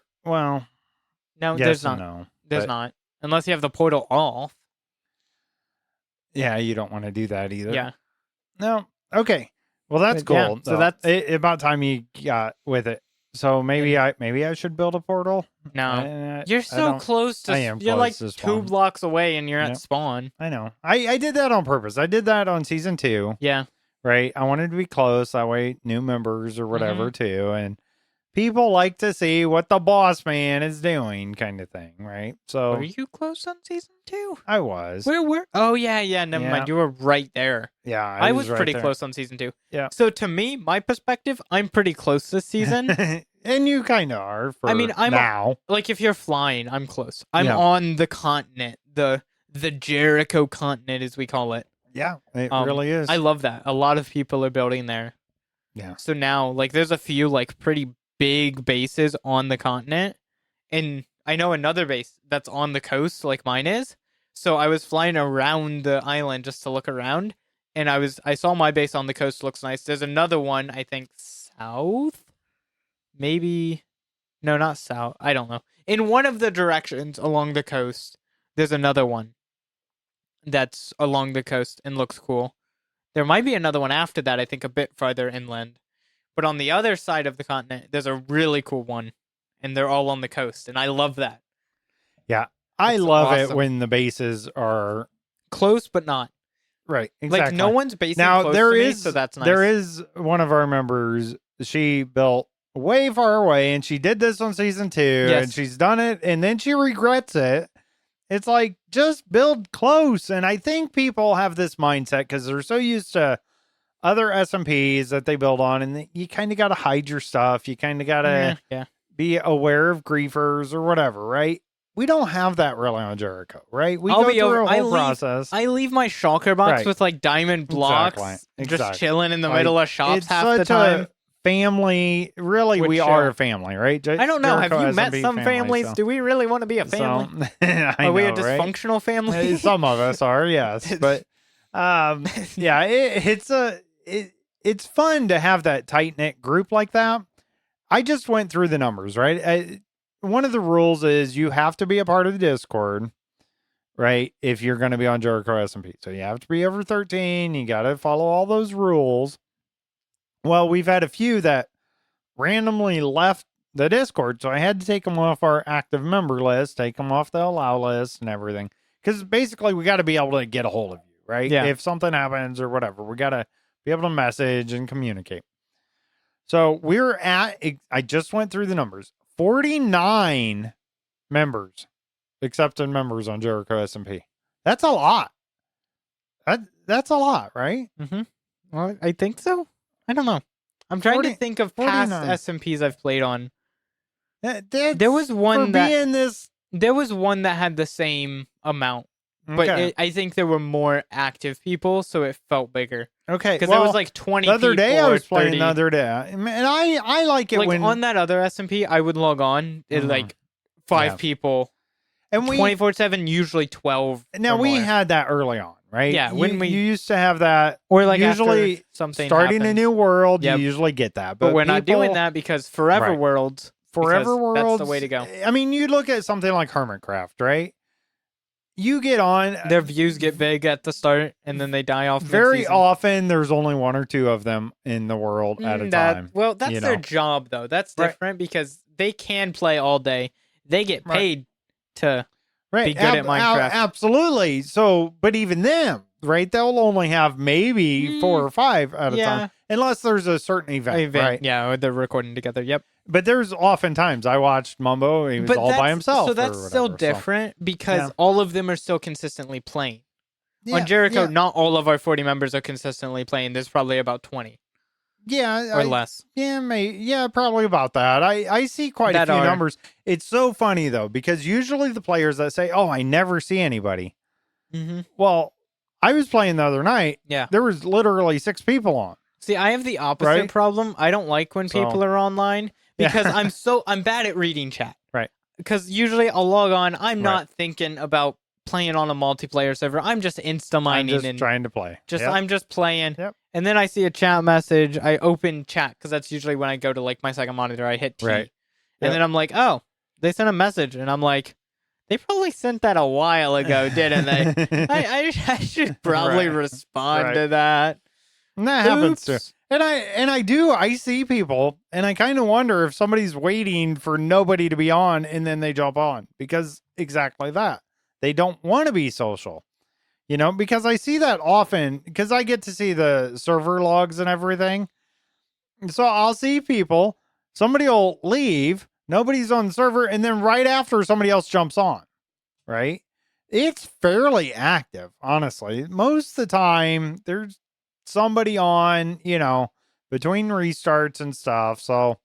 there's not. No, there's not. Unless you have the portal off. Yeah, you don't want to do that either. Yeah. No. Okay. Well, that's cool. Yeah, so that's about time you got with it. So maybe I should build a portal. No, you're so close to. You're like 2 blocks away, and you're at spawn. I know. I did that on purpose. I did that on season 2. Yeah. Right. I wanted to be close. That way, new members or whatever too, and people like to see what the boss man is doing, kind of thing. Right. So, were you close on season 2? I was. Where were? Oh yeah. Never mind. You were right there. Yeah, I was pretty close on season 2. Yeah. So to me, my perspective, I'm pretty close this season. And you kind of are. I'm now. Like if you're flying, I'm close. I'm on the continent, the Jericho continent, as we call it. Yeah, it really is. I love that. A lot of people are building there. Yeah. So now, like, there's a few like pretty big bases on the continent, and I know another base that's on the coast, like mine is. So I was flying around the island just to look around, and I saw my base on the coast. Looks nice. There's another one, I think south, maybe. No, not south. I don't know. In one of the directions along the coast, there's another one that's along the coast and looks cool. There might be another one after that, I think a bit farther inland. But on the other side of the continent, there's a really cool one, and they're all on the coast, and I love that. Yeah, I love it when the bases are close but not. Right, exactly. Like no one's basing now, close to me, so that's nice. There is one of our members, she built way far away, and she did this on season 2, and she's done it, and then she regrets it. It's like, just build close. And I think people have this mindset because they're so used to other SMPs that they build on, and you kind of got to hide your stuff. You kind of got to be aware of griefers or whatever, right? We don't have that really on Jericho, right? We go through a whole process. I leave my shulker box with like diamond blocks, just chilling in the middle of shops half the time. Family, really, we are a family, right? I don't know. Jericho have you met some families? Do we really want to be a family? Are we a dysfunctional family? Some of us are, yes. But yeah, it's fun to have that tight knit group like that. I just went through the numbers, right? One of the rules is you have to be a part of the Discord, right? If you're going to be on Jericho SMP, so you have to be over 13. You got to follow all those rules. Well, we've had a few that randomly left the Discord, so I had to take them off our active member list, take them off the allow list and everything. Because basically, we got to be able to get a hold of you, right? Yeah. If something happens or whatever, we got to be able to message and communicate. So I just went through the numbers, 49 members, accepted members on Jericho SMP. That's a lot. That's a lot, right? Mm-hmm. Well, I think so. I don't know. I'm trying to think of past 49. SMPs I've played on. There was one There was one that had the same amount, but I think there were more active people, so it felt bigger. Okay, because there was like 20. The other day I was 30. playing. The other day, and I like it when on that other SMP I would log on. It like 5 people, and 24/7, usually 12. Now we had that early on. Right? Yeah, you used to have that, or like usually something starting happens. a new world, you usually get that. But we're not doing that because Forever Worlds, that's the way to go. I mean, you look at something like Hermitcraft, right? you get on. Their views get big at the start, and then they die off. Very mid-season. often, there's only 1 or 2 of them in the world at a time. Well, that's their job, though. That's different because they can play all day. They get paid to be good at Minecraft. Absolutely. So, but even them, right? They'll only have maybe 4 or 5 at a time, unless there's a certain event, right? Yeah, or they're recording together. Yep. But there's oftentimes I watched Mumbo. He was all by himself. So that's still different because all of them are still consistently playing. On Jericho, not all of our 40 members are consistently playing. There's probably about 20. Yeah. Or less. Yeah, probably about that. I see quite a few numbers. It's so funny, though, because usually the players that say, oh, I never see anybody. Mm-hmm. Well, I was playing the other night. Yeah. There was literally 6 people on. See, I have the opposite problem. I don't like when people are online because I'm bad at reading chat. Right. Because usually I'll log on. I'm not thinking about playing on a multiplayer server. I'm just insta-mining. I'm just trying to play. I'm just playing. Yep. And then I see a chat message. I open chat because that's usually when I go to like my second monitor. I hit T. Right. And then I'm like, oh, they sent a message. And I'm like, they probably sent that a while ago, didn't they? I should probably respond to that. And that happens too. And I see people, and I kind of wonder if somebody's waiting for nobody to be on, and then they jump on because exactly that. They don't want to be social, because I see that often because I get to see the server logs and everything. So I'll see people, somebody will leave, nobody's on the server, and then right after somebody else jumps on, right? It's fairly active, honestly. Most of the time, there's somebody on, between restarts and stuff. So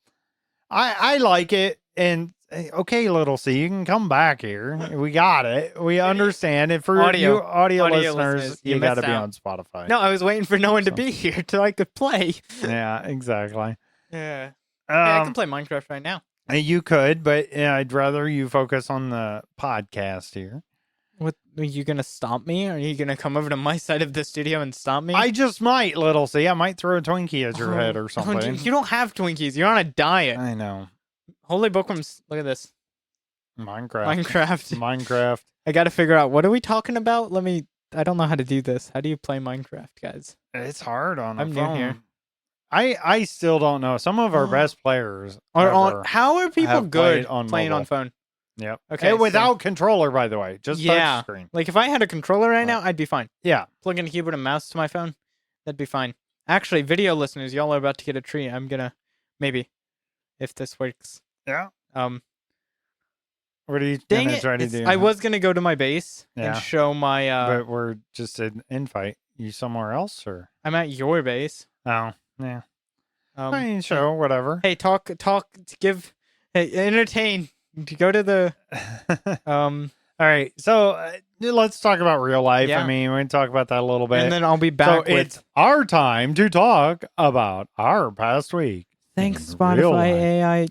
I like it. And okay, Little C, you can come back here. We got it. We understand it. For you audio listeners, you got to be on Spotify. No, I was waiting for no one to be here till I could play. Yeah, exactly. Yeah. I can play Minecraft right now. You could, but I'd rather you focus on the podcast here. What, are you going to stop me? Are you going to come over to my side of the studio and stop me? I just might, Little C. I might throw a Twinkie at your head or something. You don't have Twinkies. You're on a diet. I know. Holy bookworms. Look at this. Minecraft. I got to figure out, what are we talking about? I don't know how to do this. How do you play Minecraft, guys? It's hard on a phone. I'm new here. I still don't know. Some of our best players how are people good playing on phone? Yep. Okay. Without controller, by the way. Just touch screen. Like if I had a controller right now, I'd be fine. Yeah. Plug in a keyboard and mouse to my phone. That'd be fine. Actually, video listeners, y'all are about to get a treat. I'm gonna maybe if this works. Yeah. What are you gonna try to do? I was gonna go to my base and show my but we're just an invite. You somewhere else or I'm at your base. Oh, yeah. Show whatever. Hey, entertain. Go to the all right, so let's talk about real life. I mean, we can talk about that a little bit, and then I'll be back. So it's our time to talk about our past week. Thanks, Spotify AI.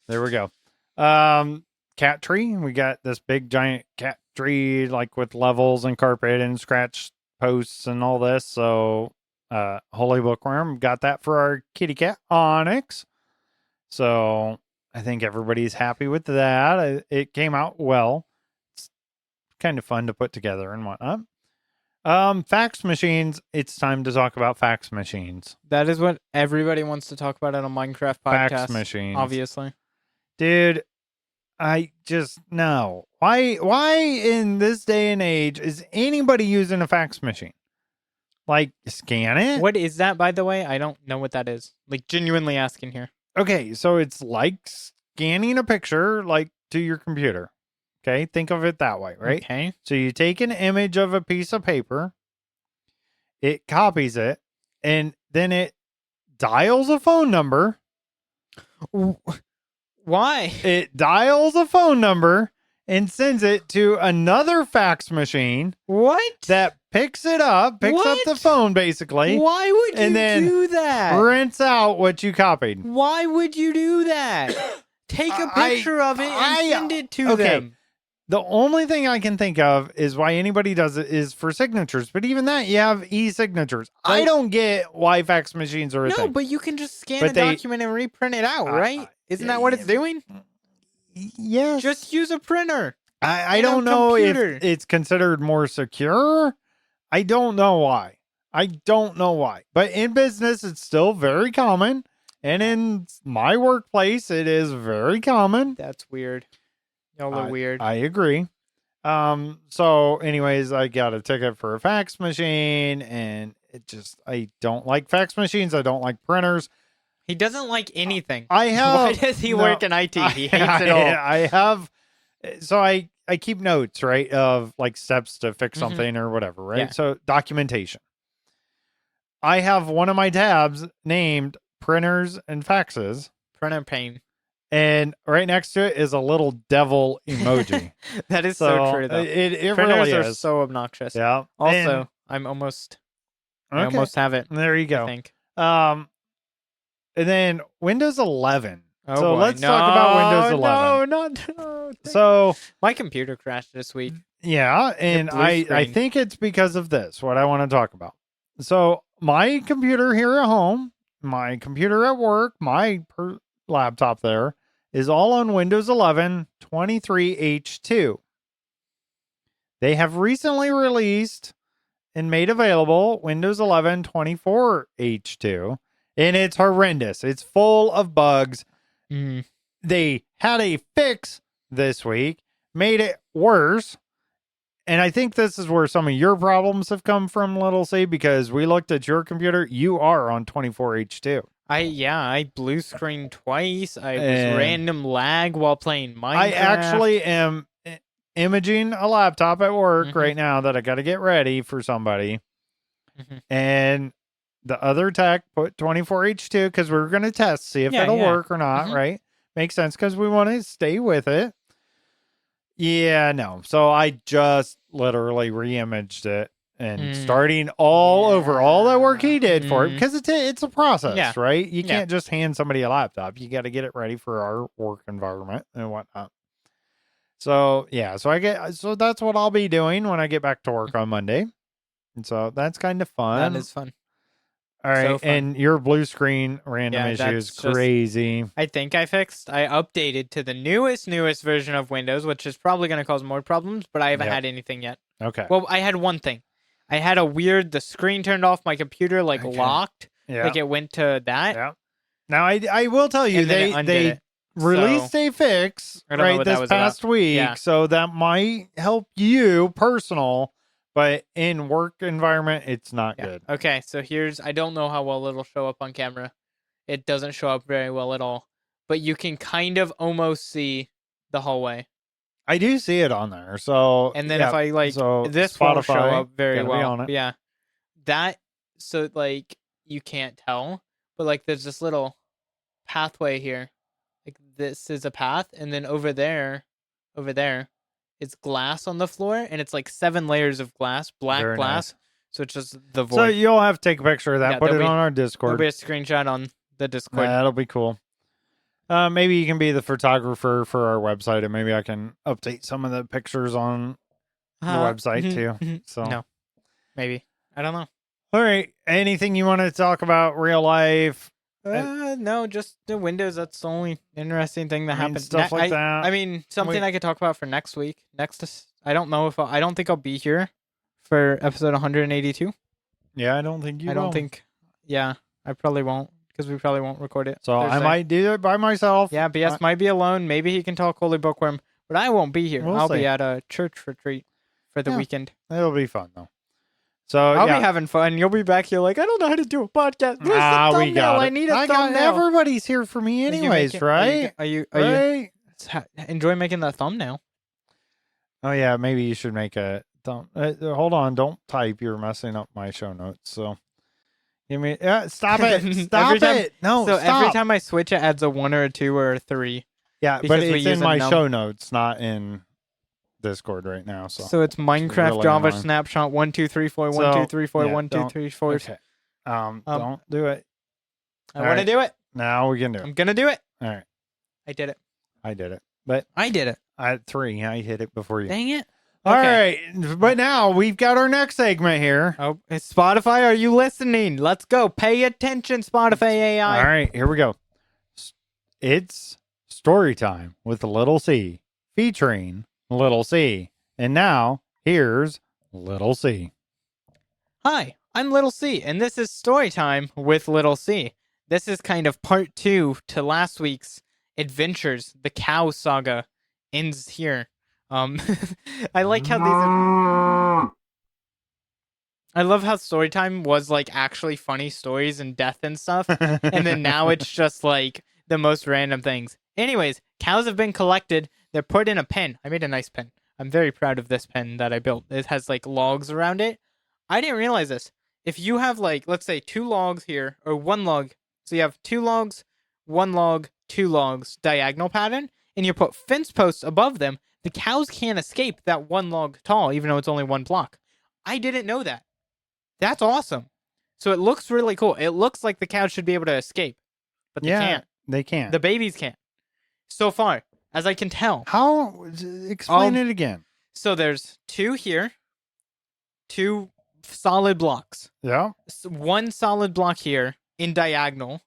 There we go. Cat tree. We got this big giant cat tree, like with levels and carpet and scratch posts and all this. So, Holy Bookworm got that for our kitty cat Onyx. So I think everybody's happy with that. It came out well. It's kind of fun to put together and whatnot. Fax machines. It's time to talk about fax machines. That is what everybody wants to talk about on a Minecraft podcast. Fax machines. Obviously. Dude, I just know. Why in this day and age is anybody using a fax machine? Like, scan it? What is that, by the way? I don't know what that is. Like, genuinely asking here. Okay, so it's like scanning a picture, like, to your computer. Okay, think of it that way, right? Okay. So you take an image of a piece of paper, it copies it, and then it dials a phone number. Why? It dials a phone number and sends it to another fax machine. What? That picks it up, picks up the phone, basically. Why would you do that? Prints out what you copied. Why would you do that? Take a picture of it and send it to them. The only thing I can think of is why anybody does it is for signatures. But even that, you have e-signatures. I don't get why fax machines are a thing. No, but you can just scan a document and reprint it out, right? Isn't that what it's doing? Yes. Just use a printer. I don't know if it's considered more secure. I don't know why. But in business, it's still very common. And in my workplace, it is very common. That's weird. Y'all are weird. I agree. So anyways, I got a ticket for a fax machine, and I don't like fax machines. I don't like printers. He doesn't like anything. Why does he work in IT? He hates it all. I keep notes, right, of like steps to fix something or whatever, right? Yeah. So documentation. I have one of my tabs named printers and faxes. Printer pain. And right next to it is a little devil emoji. That is so true, though. It printers really are is. so obnoxious. Yeah. Also, I almost have it. There you go. I think. And then Windows 11. Oh, so boy. let's talk about Windows 11. No. So my computer crashed this week. Yeah, and I think it's because of this, what I want to talk about. So my computer here at home, my computer at work, my laptop there is all on Windows 11 23H2. They have recently released and made available Windows 11 24H2, and it's horrendous. It's full of bugs. They had a fix this week, made it worse. And I think this is where some of your problems have come from, Little C, because we looked at your computer. You are on 24H2. I blue screened twice. I was random lag while playing Minecraft. I actually am imaging a laptop at work right now that I got to get ready for somebody. And the other tech put 24H2 because we were going to test, see if it'll work or not, right? Makes sense because we want to stay with it. Yeah, no. So I just literally re-imaged it and starting all over all that work he did for it, because it's a process, right? You can't just hand somebody a laptop. You got to get it ready for our work environment and whatnot. So so that's what I'll be doing when I get back to work on Monday. And so that's kind of fun. That is fun. All right, so and your blue screen random issue is crazy. I think I updated to the newest version of Windows, which is probably going to cause more problems, but I haven't had anything yet. Okay. Well, I had one thing. I had the screen turned off, my computer locked. Yeah. Like it went to that. Yeah. Now I will tell you, they released a fix this past week, so that might help you personal. But in work environment, it's not good. Okay, so I don't know how well it'll show up on camera. It doesn't show up very well at all. But you can kind of almost see the hallway. I do see it on there. So and then if I this Spotify, won't show up very well. Yeah. So you can't tell. But there's this little pathway here. This is a path, and then over there, it's glass on the floor, and it's 7 layers of glass, black Very glass. Nice. So it's just the void. So you'll have to take a picture of that, put it on our Discord. There'll be a screenshot on the Discord. That'll be cool. Maybe you can be the photographer for our website, and maybe I can update some of the pictures on the website too. So no, maybe. I don't know. All right. Anything you want to talk about real life? No, just the Windows. That's the only interesting thing that happened. Stuff like that. I mean, something I could talk about for next week. I don't know if I don't think I'll be here for episode 182. Yeah, I don't think you will. I don't think. Yeah, I probably won't because we probably won't record it. So Thursday. I might do it by myself. Yeah, BS might be alone. Maybe he can talk Holy Bookworm, but I won't be here. I'll be at a church retreat for the weekend. It'll be fun though. So I'll be having fun. You'll be back here I don't know how to do a podcast. Where's the thumbnail? We got it. I need a thumbnail. Everybody's here for me anyways, right? Are you enjoy making that thumbnail? Oh yeah, maybe you should make a thumb. Hold on, don't type. You're messing up my show notes. So give me stop it. Stop it. No, so stop. Every time I switch it adds a 1 or a 2 or a 3. Yeah, but it's in my show notes, not in Discord right now. So it's Minecraft really Java annoying. Snapshot 1 2 3 4 1 2 3 4 1 2 3 4. Okay. Don't do it. I want to do it. Now we can do it. I'm gonna do it. All right. I did it. But I did it. I had 3. I hit it before you. Dang it. All right. But now we've got our next segment here. Oh, Spotify, are you listening? Let's go. Pay attention, Spotify AI. All right. Here we go. It's story time with Little C featuring Little C. And now, here's Little C. Hi, I'm Little C, and this is story time with Little C. This is kind of part 2 to last week's adventures. The cow saga ends here. I like how I love how story time was like actually funny stories and death and stuff, and then now it's just like the most random things. Anyways, cows have been collected. They're put in a pen. I made a nice pen. I'm very proud of this pen that I built. It has like logs around it. I didn't realize this. If you have like, let's say 2 logs here, or 1 log, so you have 2 logs, 1 log, 2 logs, diagonal pattern, and you put fence posts above them, the cows can't escape that 1 log tall, even though it's only 1 block. I didn't know that. That's awesome. So it looks really cool. It looks like the cows should be able to escape, but they can't. They can't. The babies can't. So far, as I can tell. How? Explain it again. So there's 2 here, 2 solid blocks. Yeah. 1 solid block here in diagonal,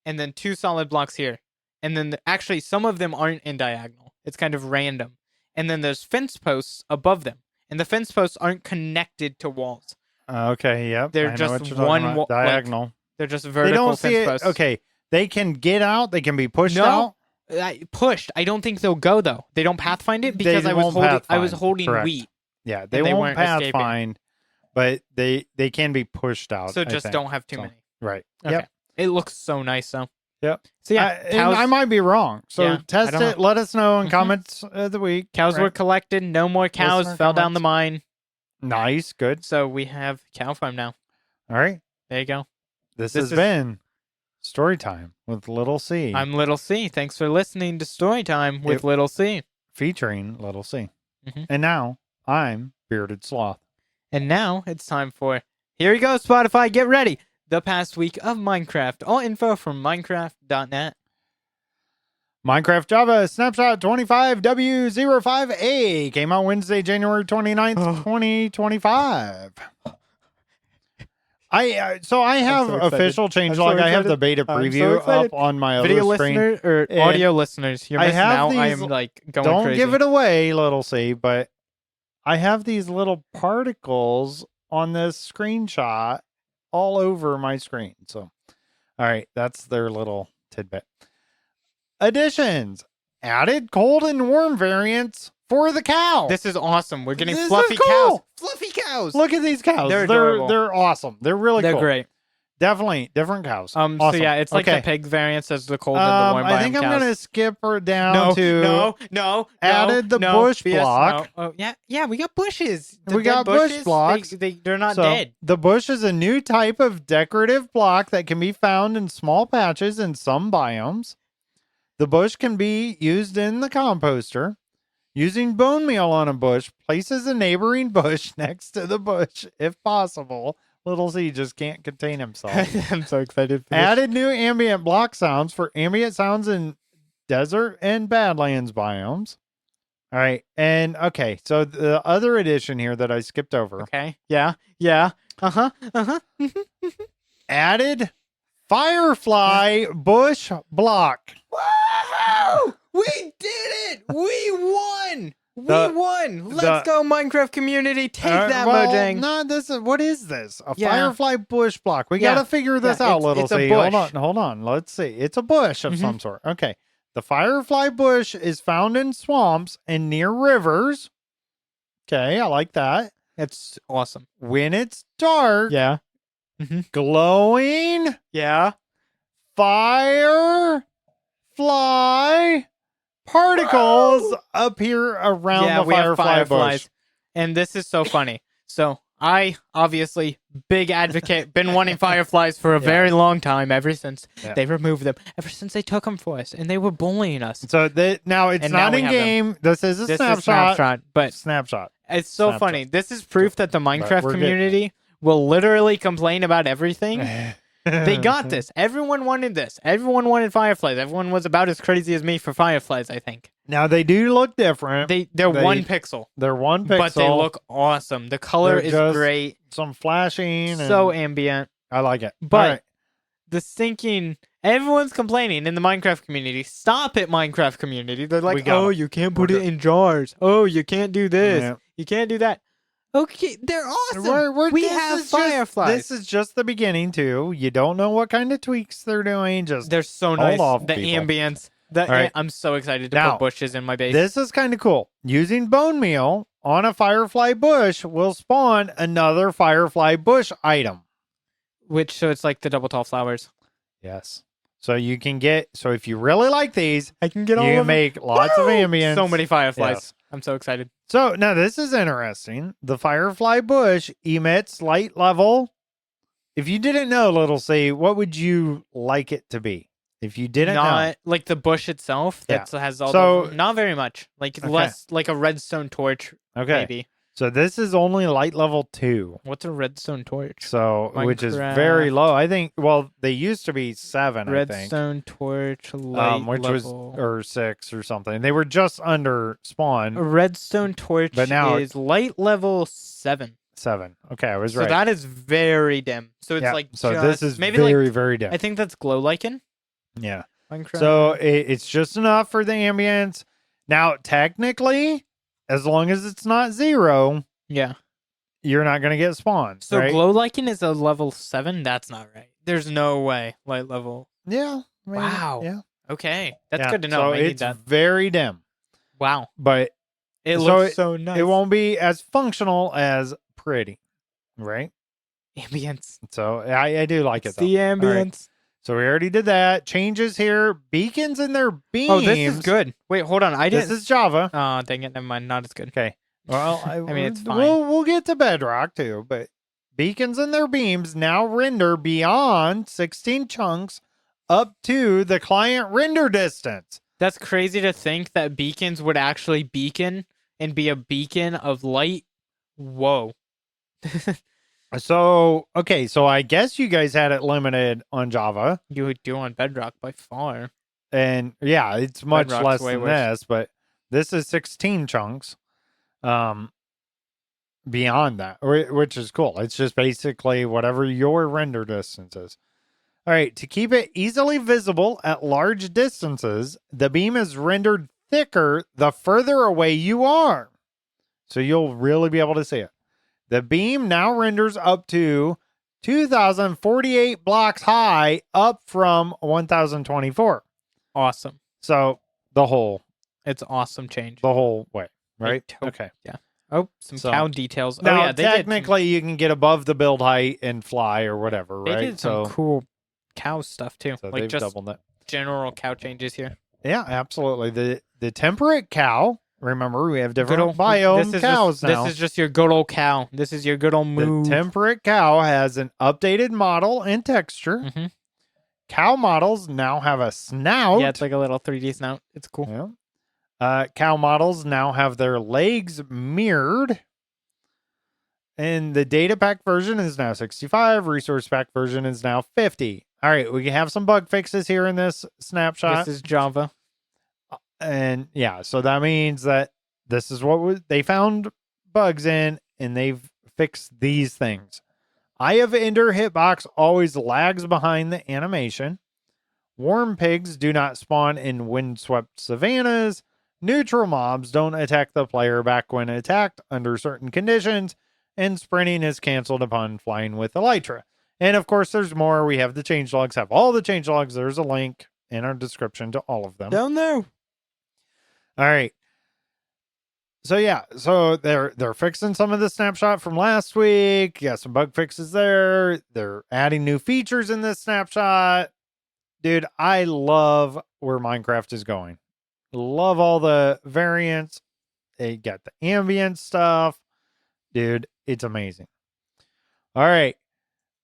and then 2 solid blocks here. And then actually some of them aren't in diagonal. It's kind of random. And then there's fence posts above them. And the fence posts aren't connected to walls. Okay, yep. They're just one diagonal. Like, they're just vertical fence posts. Okay, they can get out. They can be pushed out. Pushed. I don't think they'll go though. They don't pathfind it because I was holding Correct. wheat. Yeah, they won't pathfind, but they can be pushed out. So just don't have too many. Right. Okay. Yep. It looks so nice though. Yep. So yeah, cows, I might be wrong. So test it. Let us know in comments of the week. Cows were collected. No more cows fell down the mine. Nice. Good. So we have cow farm now. All right. There you go. This has been Story Time with Little C. I'm Little C. Thanks for listening to Story Time with Little C. Featuring Little C. Mm-hmm. And now, I'm Bearded Sloth. And now, it's time for Here We Go, Spotify, get ready! The past week of Minecraft. All info from Minecraft.net. Minecraft Java Snapshot 25W05A came out Wednesday, January 29th, 2025. I have official changelog. I have the beta preview up on my other screen. Or audio listeners, you're missing out. I am like going don't crazy. Give it away, Little C, but I have these little particles on this screenshot all over my screen. So, all right, that's their little tidbit. Additions. Added cold and warm variants for the cow. This is awesome. We're getting fluffy cows. Fluffy cows. Look at these cows. They're adorable. They're awesome. They're really cool. They're great. Definitely different cows. Awesome. So yeah, it's like the pig variants as the cold and the warm biome I think I'm going to skip her down to added the bush block. Oh yeah, we got bushes. We got bush blocks. They're not dead. The bush is a new type of decorative block that can be found in small patches in some biomes. The bush can be used in the composter. Using bone meal on a bush places a neighboring bush next to the bush if possible. Little C just can't contain himself. I'm so excited for Added new ambient block sounds for ambient sounds in desert and badlands biomes. All right. And okay, so the other addition here that I skipped over. Okay. Yeah. Added Firefly bush block. Wow! We did it! We won! We won! Let's go, Minecraft community! Take that, Mojang! No, what is this? A Firefly bush block. We got to figure this out, Little C. Hold on. Let's see. It's a bush of some sort. Okay. The Firefly bush is found in swamps and near rivers. Okay, I like that. It's awesome. When it's dark. Yeah. Glowing. Yeah. Firefly particles appear around the Firefly bush. And this is so funny. So I, obviously, big advocate, been wanting Fireflies for a very long time, ever since they removed them, ever since they took them for us, and they were bullying us. So now it's not in game. This is a snapshot. Snapshot. It's so funny. This is proof that the Minecraft community will literally complain about everything. They got this. Everyone wanted this. Everyone wanted Fireflies. Everyone was about as crazy as me for Fireflies, I think. Now, they do look different. They're 1 pixel. They're 1 pixel. But they look awesome. The color is great. Some flashing. So ambient. I like it. But the sinking Everyone's complaining in the Minecraft community. Stop it, Minecraft community. They're like, oh, you can't put it in jars. Oh, you can't do this. Yeah. You can't do that. Okay, they're awesome. We have Fireflies. This is just the beginning, too. You don't know what kind of tweaks they're doing. They're so nice. The ambience. Right. I'm so excited to put bushes in my base. This is kind of cool. Using bone meal on a Firefly bush will spawn another Firefly bush item. So it's like the double tall flowers. Yes. So you can get, if you really like these, I can get all you of can make lots of ambience. So many Fireflies. Yes. I'm so excited. So now this is interesting. The Firefly bush emits light level. If you didn't know, Little C, what would you like it to be? If you didn't know. Like the bush itself that has all not very much. Like less like a redstone torch. Okay. Maybe. So this is only light level 2. What's a redstone torch? So which is very low. I think they used to be 7, redstone torch light which level. Was or 6 or something. They were just under spawn. A redstone torch is light level 7. 7. Okay, I was right. So that is very dim. So it's this is maybe very dim. I think that's glow lichen. Yeah. Minecraft. So it's just enough for the ambience. Now, technically, as long as it's not 0, you're not going to get spawned. So glow lichen is a level 7? That's not right. There's no way light level. Yeah. Maybe. Wow. Yeah. Okay. That's good to know. So it's very dim. Wow. But it looks so nice. It won't be as functional as pretty. Right? Ambience. So I do like it, though. The ambience. So we already did that. Changes here. Beacons in their beams. Oh, this is good. Wait, hold on. This is Java. Oh, dang it. Never mind. Not as good. Okay. Well, I mean, it's fine. We'll get to Bedrock, too. But beacons in their beams now render beyond 16 chunks up to the client render distance. That's crazy to think that beacons would actually beacon and be a beacon of light. Whoa. So I guess you guys had it limited on Java. You do on Bedrock by far. And yeah, it's much less than this, but this is 16 chunks beyond that, which is cool. It's just basically whatever your render distance is. All right, to keep it easily visible at large distances, the beam is rendered thicker the further away you are. So you'll really be able to see it. The beam now renders up to 2,048 blocks high, up from 1,024. Awesome. So it's awesome change. The whole way, right? Okay. Yeah. Oh, some cow details. Now, technically, you can get above the build height and fly or whatever, right? They did some cool cow stuff too. So like just doubled it. General cow changes here. Yeah, absolutely. The temperate cow. Remember, we have different biome cows now. This is just your good old cow. This is your good old moo. The temperate cow has an updated model and texture. Mm-hmm. Cow models now have a snout. Yeah, it's like a little 3D snout. It's cool. Yeah. Cow models now have their legs mirrored. And the data pack version is now 65. Resource pack version is now 50. All right, we can have some bug fixes here in this snapshot. This is Java. And yeah, so that means that this is what they found bugs in, and they've fixed these things. Eye of Ender hitbox always lags behind the animation. Worm pigs do not spawn in windswept savannas. Neutral mobs don't attack the player back when attacked under certain conditions. And sprinting is canceled upon flying with Elytra. And of course, there's more. We have the changelogs, have all the changelogs. There's a link in our description to all of them. Down there. All right. So yeah, so they're fixing some of the snapshot from last week. Got some bug fixes there. They're adding new features in this snapshot. Dude, I love where Minecraft is going. Love all the variants. They got the ambient stuff. Dude, it's amazing. All right.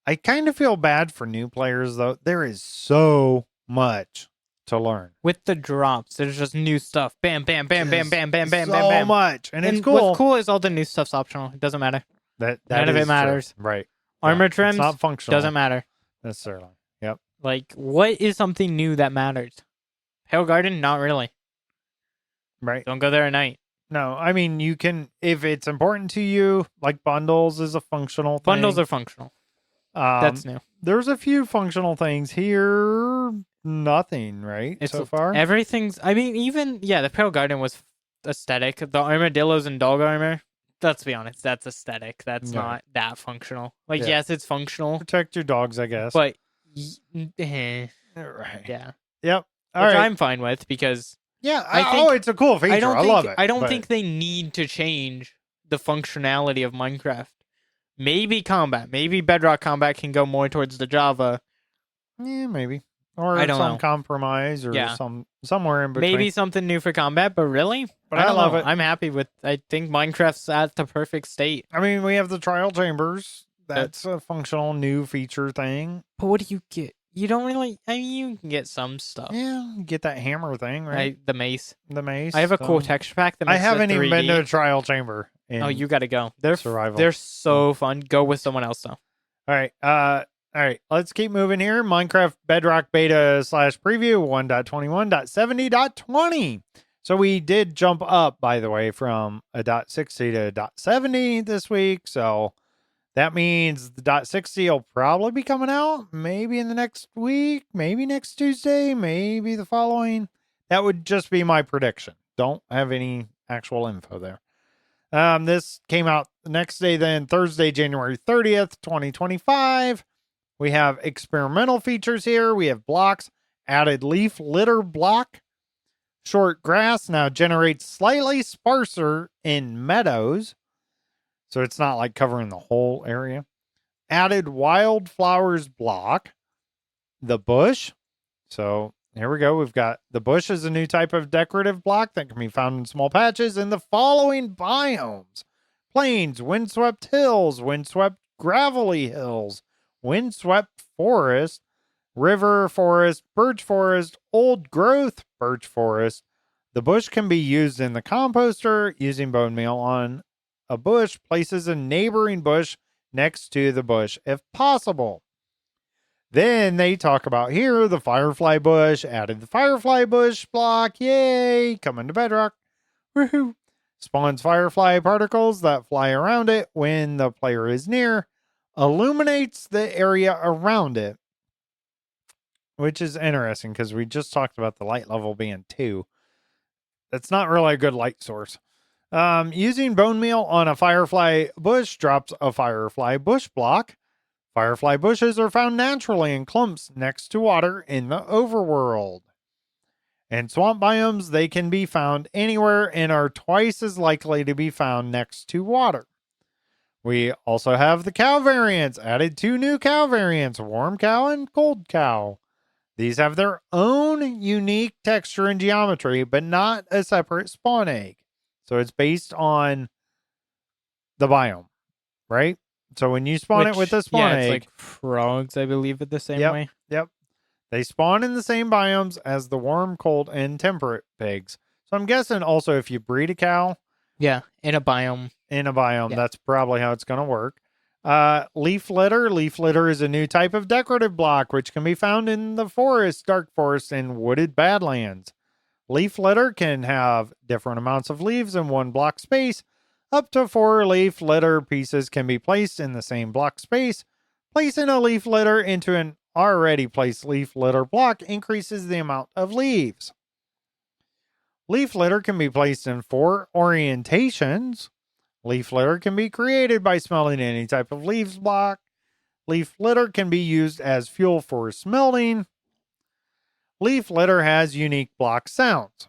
I kind of feel bad for new players, though. There is so much to learn. With the drops, there's just new stuff. Bam, bam, bam, bam, bam, bam, bam, bam, bam. So much. And it's cool. What's cool is all the new stuff's optional. It doesn't matter. None of it matters. True. Right. Armor trims, it's not functional. Doesn't matter. Necessarily. Yep. Like, what is something new that matters? Hell Garden? Not really. Right. Don't go there at night. No, I mean, you can, if it's important to you, like bundles is a functional thing. Bundles are functional. That's new. There's a few functional things here. Nothing, right? So far? Everything's, I mean, even, the Pale Garden was aesthetic. The armadillos and dog armor, let's be honest, that's aesthetic. That's not that functional. Like, yes, it's functional. Protect your dogs, I guess. But, right. Yeah. Yep. Which I'm fine with because... Yeah, it's a cool feature. I love it. I don't think they need to change the functionality of Minecraft. Maybe combat. Maybe Bedrock combat can go more towards the Java. Yeah, maybe. Or I don't some know. compromise or somewhere in between. Maybe something new for combat, but really? But I love it. I'm happy with I think Minecraft's at the perfect state. I mean, we have the trial chambers. That's a functional new feature thing. But what do you get? You don't really... I mean, you can get some stuff. Yeah, you get that hammer thing, right? The mace. The mace. I have a cool texture pack that makes I haven't even 3D. been to a trial chamber. Oh, you got to go. They're survival. They're so fun. Go with someone else, though. All right. All right. Let's keep moving here. Minecraft Bedrock Beta /preview 1.21.70.20. So we did jump up, by the way, from a .60 to a .70 this week. So that means the .60 will probably be coming out maybe in the next week, maybe next Tuesday, maybe the following. That would just be my prediction. Don't have any actual info there. This came out the next day, then Thursday, January 30th, 2025. We have experimental features here. We have blocks, added leaf litter block. Short grass now generates slightly sparser in meadows. So it's not like covering the whole area. Added wildflowers block. The bush. So here we go. We've got the bush is a new type of decorative block that can be found in small patches in the following biomes: plains, windswept hills, windswept gravelly hills, windswept forest, river forest, birch forest, old growth birch forest. The bush can be used in the composter. Using bone meal on a bush places a neighboring bush next to the bush if possible. Then they talk about here the firefly bush, added the firefly bush block. Yay, coming to Bedrock. Woohoo. Spawns firefly particles that fly around it when the player is near. Illuminates the area around it. Which is interesting because we just talked about the light level being 2. That's not really a good light source. Using bone meal on a firefly bush drops a firefly bush block. Firefly bushes are found naturally in clumps next to water in the overworld. In swamp biomes, they can be found anywhere and are twice as likely to be found next to water. We also have the cow variants. Added 2 new cow variants, warm cow and cold cow. These have their own unique texture and geometry, but not a separate spawn egg. So it's based on the biome, right? So when you spawn it with a spawn egg, it's like frogs, I believe, it the same way. Yep. They spawn in the same biomes as the warm, cold, and temperate pigs. So I'm guessing also if you breed a cow, in a biome, that's probably how it's going to work. Leaf litter. Leaf litter is a new type of decorative block which can be found in the forest, dark forest, and wooded badlands. Leaf litter can have different amounts of leaves in one block space. Up to 4 leaf litter pieces can be placed in the same block space. Placing a leaf litter into an already placed leaf litter block increases the amount of leaves. Leaf litter can be placed in 4 orientations. Leaf litter can be created by smelting any type of leaves block. Leaf litter can be used as fuel for smelting. Leaf litter has unique block sounds.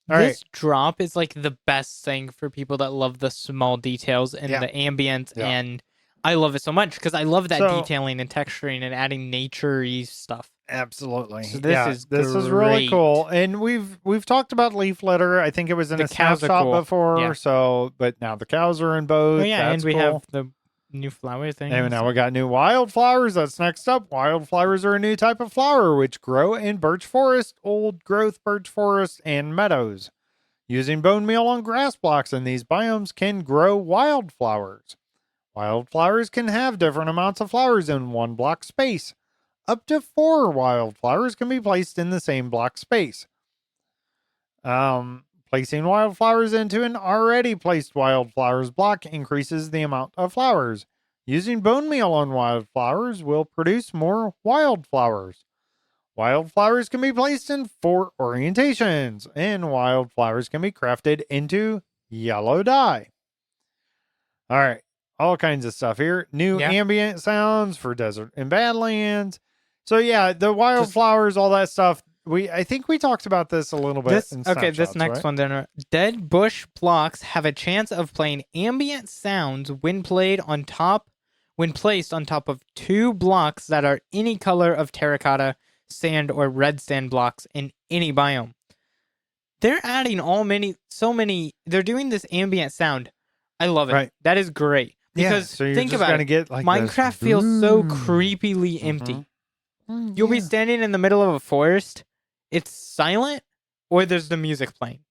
This drop is like the best thing for people that love the small details and the ambient, and I love it so much because I love that detailing and texturing and adding nature-y stuff. Absolutely. So this is really cool. And we've talked about leaf litter. I think it was in a snapshot before. Yeah. So, but now the cows are in both. Oh, yeah, and we have the new flower thing. And now we got new wildflowers. That's next up. Wildflowers are a new type of flower which grow in birch forest, old growth birch forest, and meadows. Using bone meal on grass blocks in these biomes can grow wildflowers. Wildflowers can have different amounts of flowers in one block space. Up to 4 wildflowers can be placed in the same block space. Placing wildflowers into an already placed wildflowers block increases the amount of flowers. Using bone meal on wildflowers will produce more wildflowers. Wildflowers can be placed in 4 orientations, and wildflowers can be crafted into yellow dye. All right, all kinds of stuff here. New ambient sounds for desert and badlands. So yeah, the wildflowers, all that stuff. I think we talked about this a little bit. This next one then. Dead bush blocks have a chance of playing ambient sounds when placed on top of 2 blocks that are any color of terracotta, sand, or red sand blocks in any biome. They're adding they're doing this ambient sound. I love it. Right. That is great. Because so think about it. Minecraft feels so creepily empty. You'll be standing in the middle of a forest. It's silent, or there's the music playing.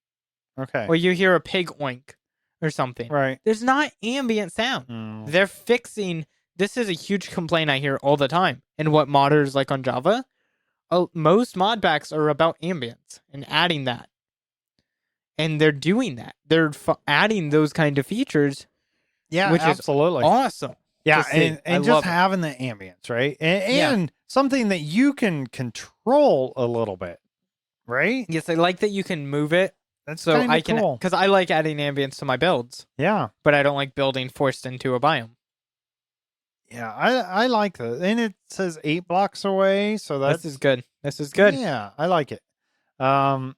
Okay. Or you hear a pig oink or something. Right. There's not ambient sound. They're fixing... This is a huge complaint I hear all the time. And what modders like on Java, most mod packs are about ambience and adding that. And they're doing that. They're adding those kind of features. Yeah, which absolutely. Is awesome. Yeah, and just having the ambience, right? And something that you can control a little bit, right? Yes, I like that you can move it. That's so I can cool. Because I like adding ambience to my builds. Yeah, but I don't like building forced into a biome. Yeah, I like that, and it says 8 blocks away, so this is good. This is good. Yeah, I like it. Yeah,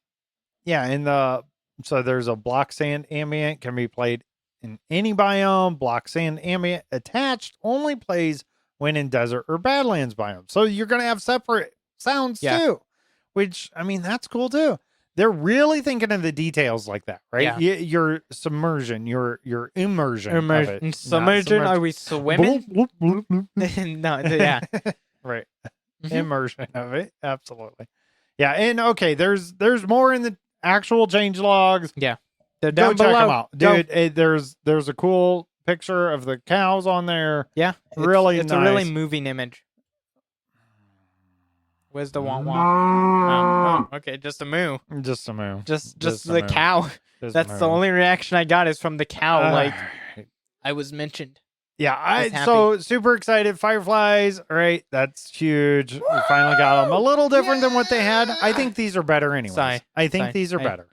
so there's a block sand ambient can be played in any biome. Block sand ambient attached only plays when in desert or badlands biome. So you're gonna have separate sounds too, which I mean that's cool too. They're really thinking of the details like that, right? Yeah. Your submersion, your immersion. Submersion? Are we swimming? No, yeah. Right. Immersion of it. Absolutely. Yeah, and okay, there's more in the actual changelogs. Yeah. They're down below. Check them out. Dude, there's a cool picture of the cows on there. Yeah. Really it's nice. A really moving image. Where's the wah wah? Oh, okay, just a moo. Just a moo. Just the cow. That's the only reaction I got is from the cow. Like I was mentioned. Yeah, so super excited. Fireflies, all right, that's huge. We finally got them. A little different than what they had. I think these are better anyways. I think these are better.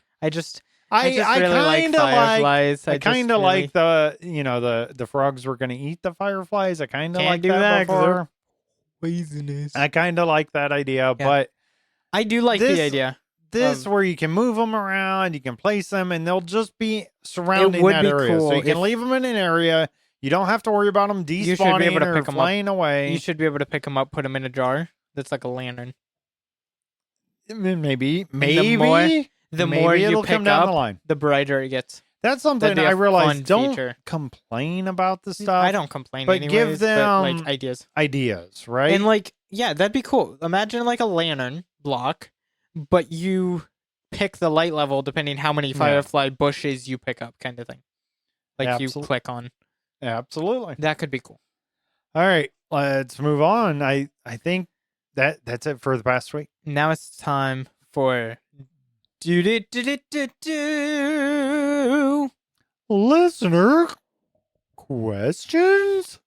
I really like fireflies. I kind of like the frogs were going to eat the fireflies. I kind of like that before. Poisonous. I kind of like that idea, but I do like the idea. Where you can move them around, you can place them, and they'll just be surrounding that area. Cool so you can leave them in an area. You don't have to worry about them despawning or flying away. You should be able to pick them up, put them in a jar. That's like a lantern. Maybe. The more you pick come down up, the line. The brighter it gets. That's something I realize. Don't complain about the stuff. I don't complain, but give them ideas. Ideas, right? And that'd be cool. Imagine like a lantern block, but you pick the light level depending how many firefly bushes you pick up, kind of thing. Like you click on. Absolutely, that could be cool. All right, let's move on. I think that's it for the past week. Now it's time for. Listener questions?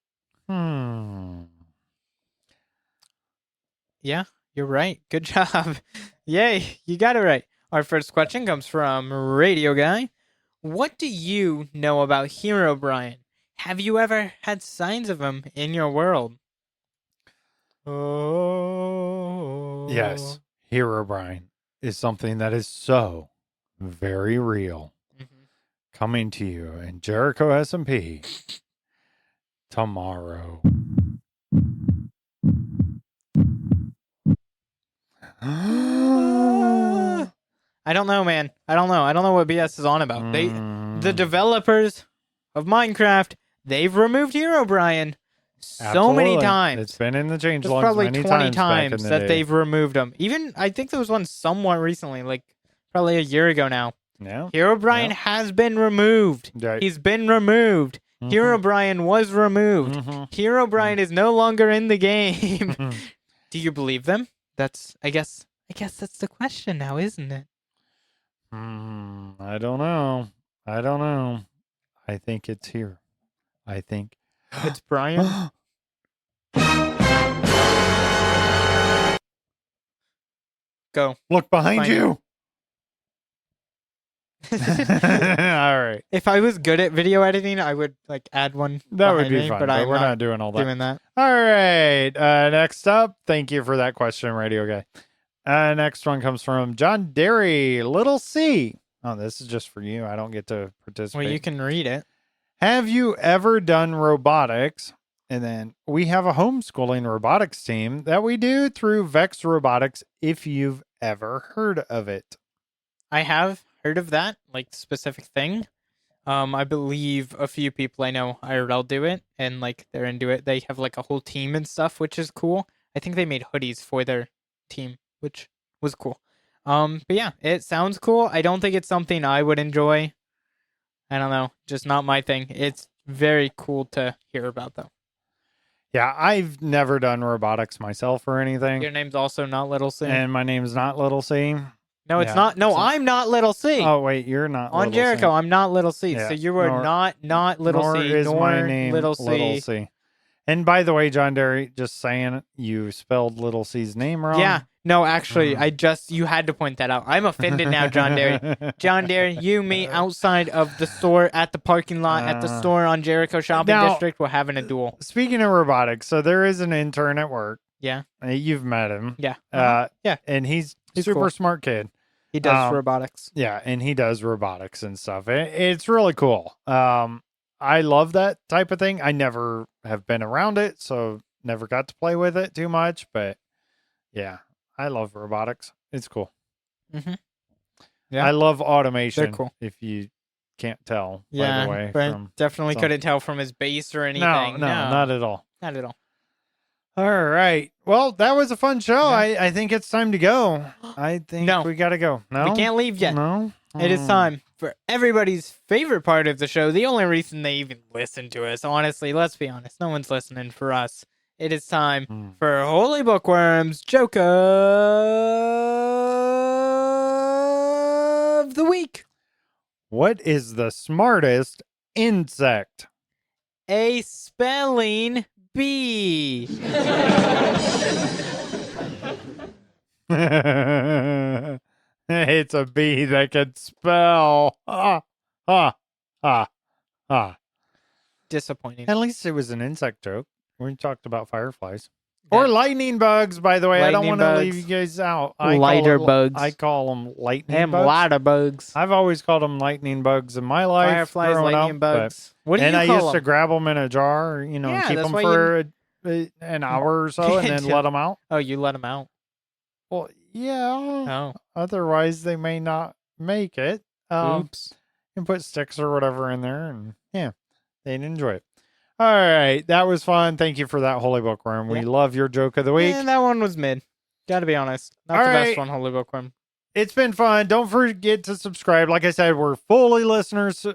Yeah, you're right. Good job. Yay, you got it right. Our first question comes from Radio Guy. What do you know about Hero Brian? Have you ever had signs of him in your world? Oh. Yes, Hero Brian is something that is so very real. Coming to you in Jericho SMP tomorrow. I don't know, man. I don't know what BS is on about. The developers of Minecraft, they've removed Hero Brian so many times. It's been in the changelogs probably many 20 times that they've removed him. Even I think there was one somewhat recently, like probably a year ago now. Yeah. Hero Brian has been removed. Right. He's been removed. Hero Brian was removed. Hero Brian is no longer in the game. Do you believe them? I guess that's the question now, isn't it? I don't know. I think it's here. I think It's Brian. Go. Look behind you. All right. If I was good at video editing, I would like add one. That would be me, fun, but we're not doing all that. Doing that. All right. Next up, thank you for that question, Radio Guy. Next one comes from John Derry, Little C. Oh, this is just for you. I don't get to participate. Well, you can read it. Have you ever done robotics? And then we have a homeschooling robotics team that we do through Vex Robotics, if you've ever heard of it. I have heard of that, like, specific thing. I believe a few people I know IRL do it, and, like, they're into it. They have, like, a whole team and stuff, which is cool. I think they made hoodies for their team, which was cool. But yeah, it sounds cool. I don't think it's something I would enjoy. I don't know, just not my thing. It's very cool to hear about, though. Yeah, I've never done robotics myself or anything. Your name's also not Little C. And my name's not Little C. No, it's not. No, I'm not Little C. Oh, wait, you're not on Little Jericho, C. I'm not Little C. Yeah, So you are not Little nor C, is nor my name Little C. And by the way, John Derry, just saying, you spelled Little C's name wrong. Yeah. No, actually, you had to point that out. I'm offended now, John Derry. John Derry, you, me, outside of the store, at the parking lot, at the store on Jericho Shopping District, we're having a duel. Speaking of robotics, so there is an intern at work. Yeah. You've met him. Yeah. Yeah. And he's super cool. Smart kid. He does robotics. Yeah, and he does robotics and stuff. It's really cool. I love that type of thing. I never have been around it, so never got to play with it too much. But yeah, I love robotics. It's cool. Mm-hmm. Yeah, I love automation. They're cool. If you can't tell, yeah, by the way. But definitely couldn't tell from his base or anything. No, not at all. Not at all. All right. Well, that was a fun show. Yeah. I think it's time to go. I think we got to go. No? We can't leave yet. No? It is time for everybody's favorite part of the show. The only reason they even listen to us. Honestly, let's be honest. No one's listening for us. It is time for Holy Bookworm's Joke of the Week. What is the smartest insect? A spelling bee. It's a bee that can spell. Disappointing. At least it was an insect joke. We talked about fireflies. Or lightning bugs, by the way. I don't want to leave you guys out. Lighter bugs. I call them lightning bugs. Lighter bugs. I've always called them lightning bugs in my life. Fireflies, lightning bugs. What do you call them? And I used to grab them in a jar, and keep them for an hour or so, and then let them out. Oh, you let them out? Well, yeah. Oh. Otherwise, they may not make it. Oops. You can put sticks or whatever in there, and yeah, they'd enjoy it. All right, that was fun. Thank you for that, Holy Bookworm. We love your joke of the week. And that one was mid. Gotta be honest. Not the best one, Holy Bookworm. It's been fun. Don't forget to subscribe. Like I said, we're fully listeners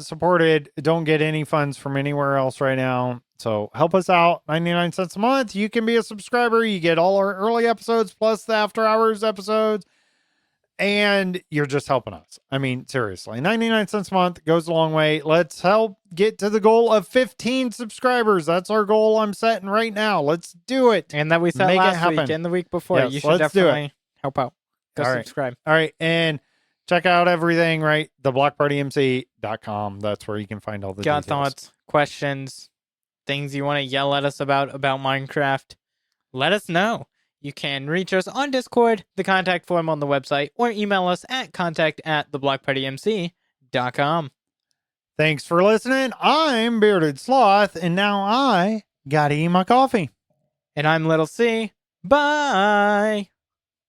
supported. Don't get any funds from anywhere else right now. So help us out. 99 cents a month. You can be a subscriber. You get all our early episodes plus the after hours episodes. And you're just helping us. I mean, seriously, 99 cents a month goes a long way. Let's help get to the goal of 15 subscribers. That's our goal I'm setting right now. Let's do it. And that we set last week and the week before. Yes, you should definitely help out. Go subscribe. All right. And check out everything, right? theblockpartymc.com. That's where you can find all the details. Thoughts, questions, things you want to yell at us about Minecraft. Let us know. You can reach us on Discord, the contact form on the website, or email us at contact@theblockpartymc.com. Thanks for listening. I'm Bearded Sloth, and now I gotta eat my coffee. And I'm Little C. Bye.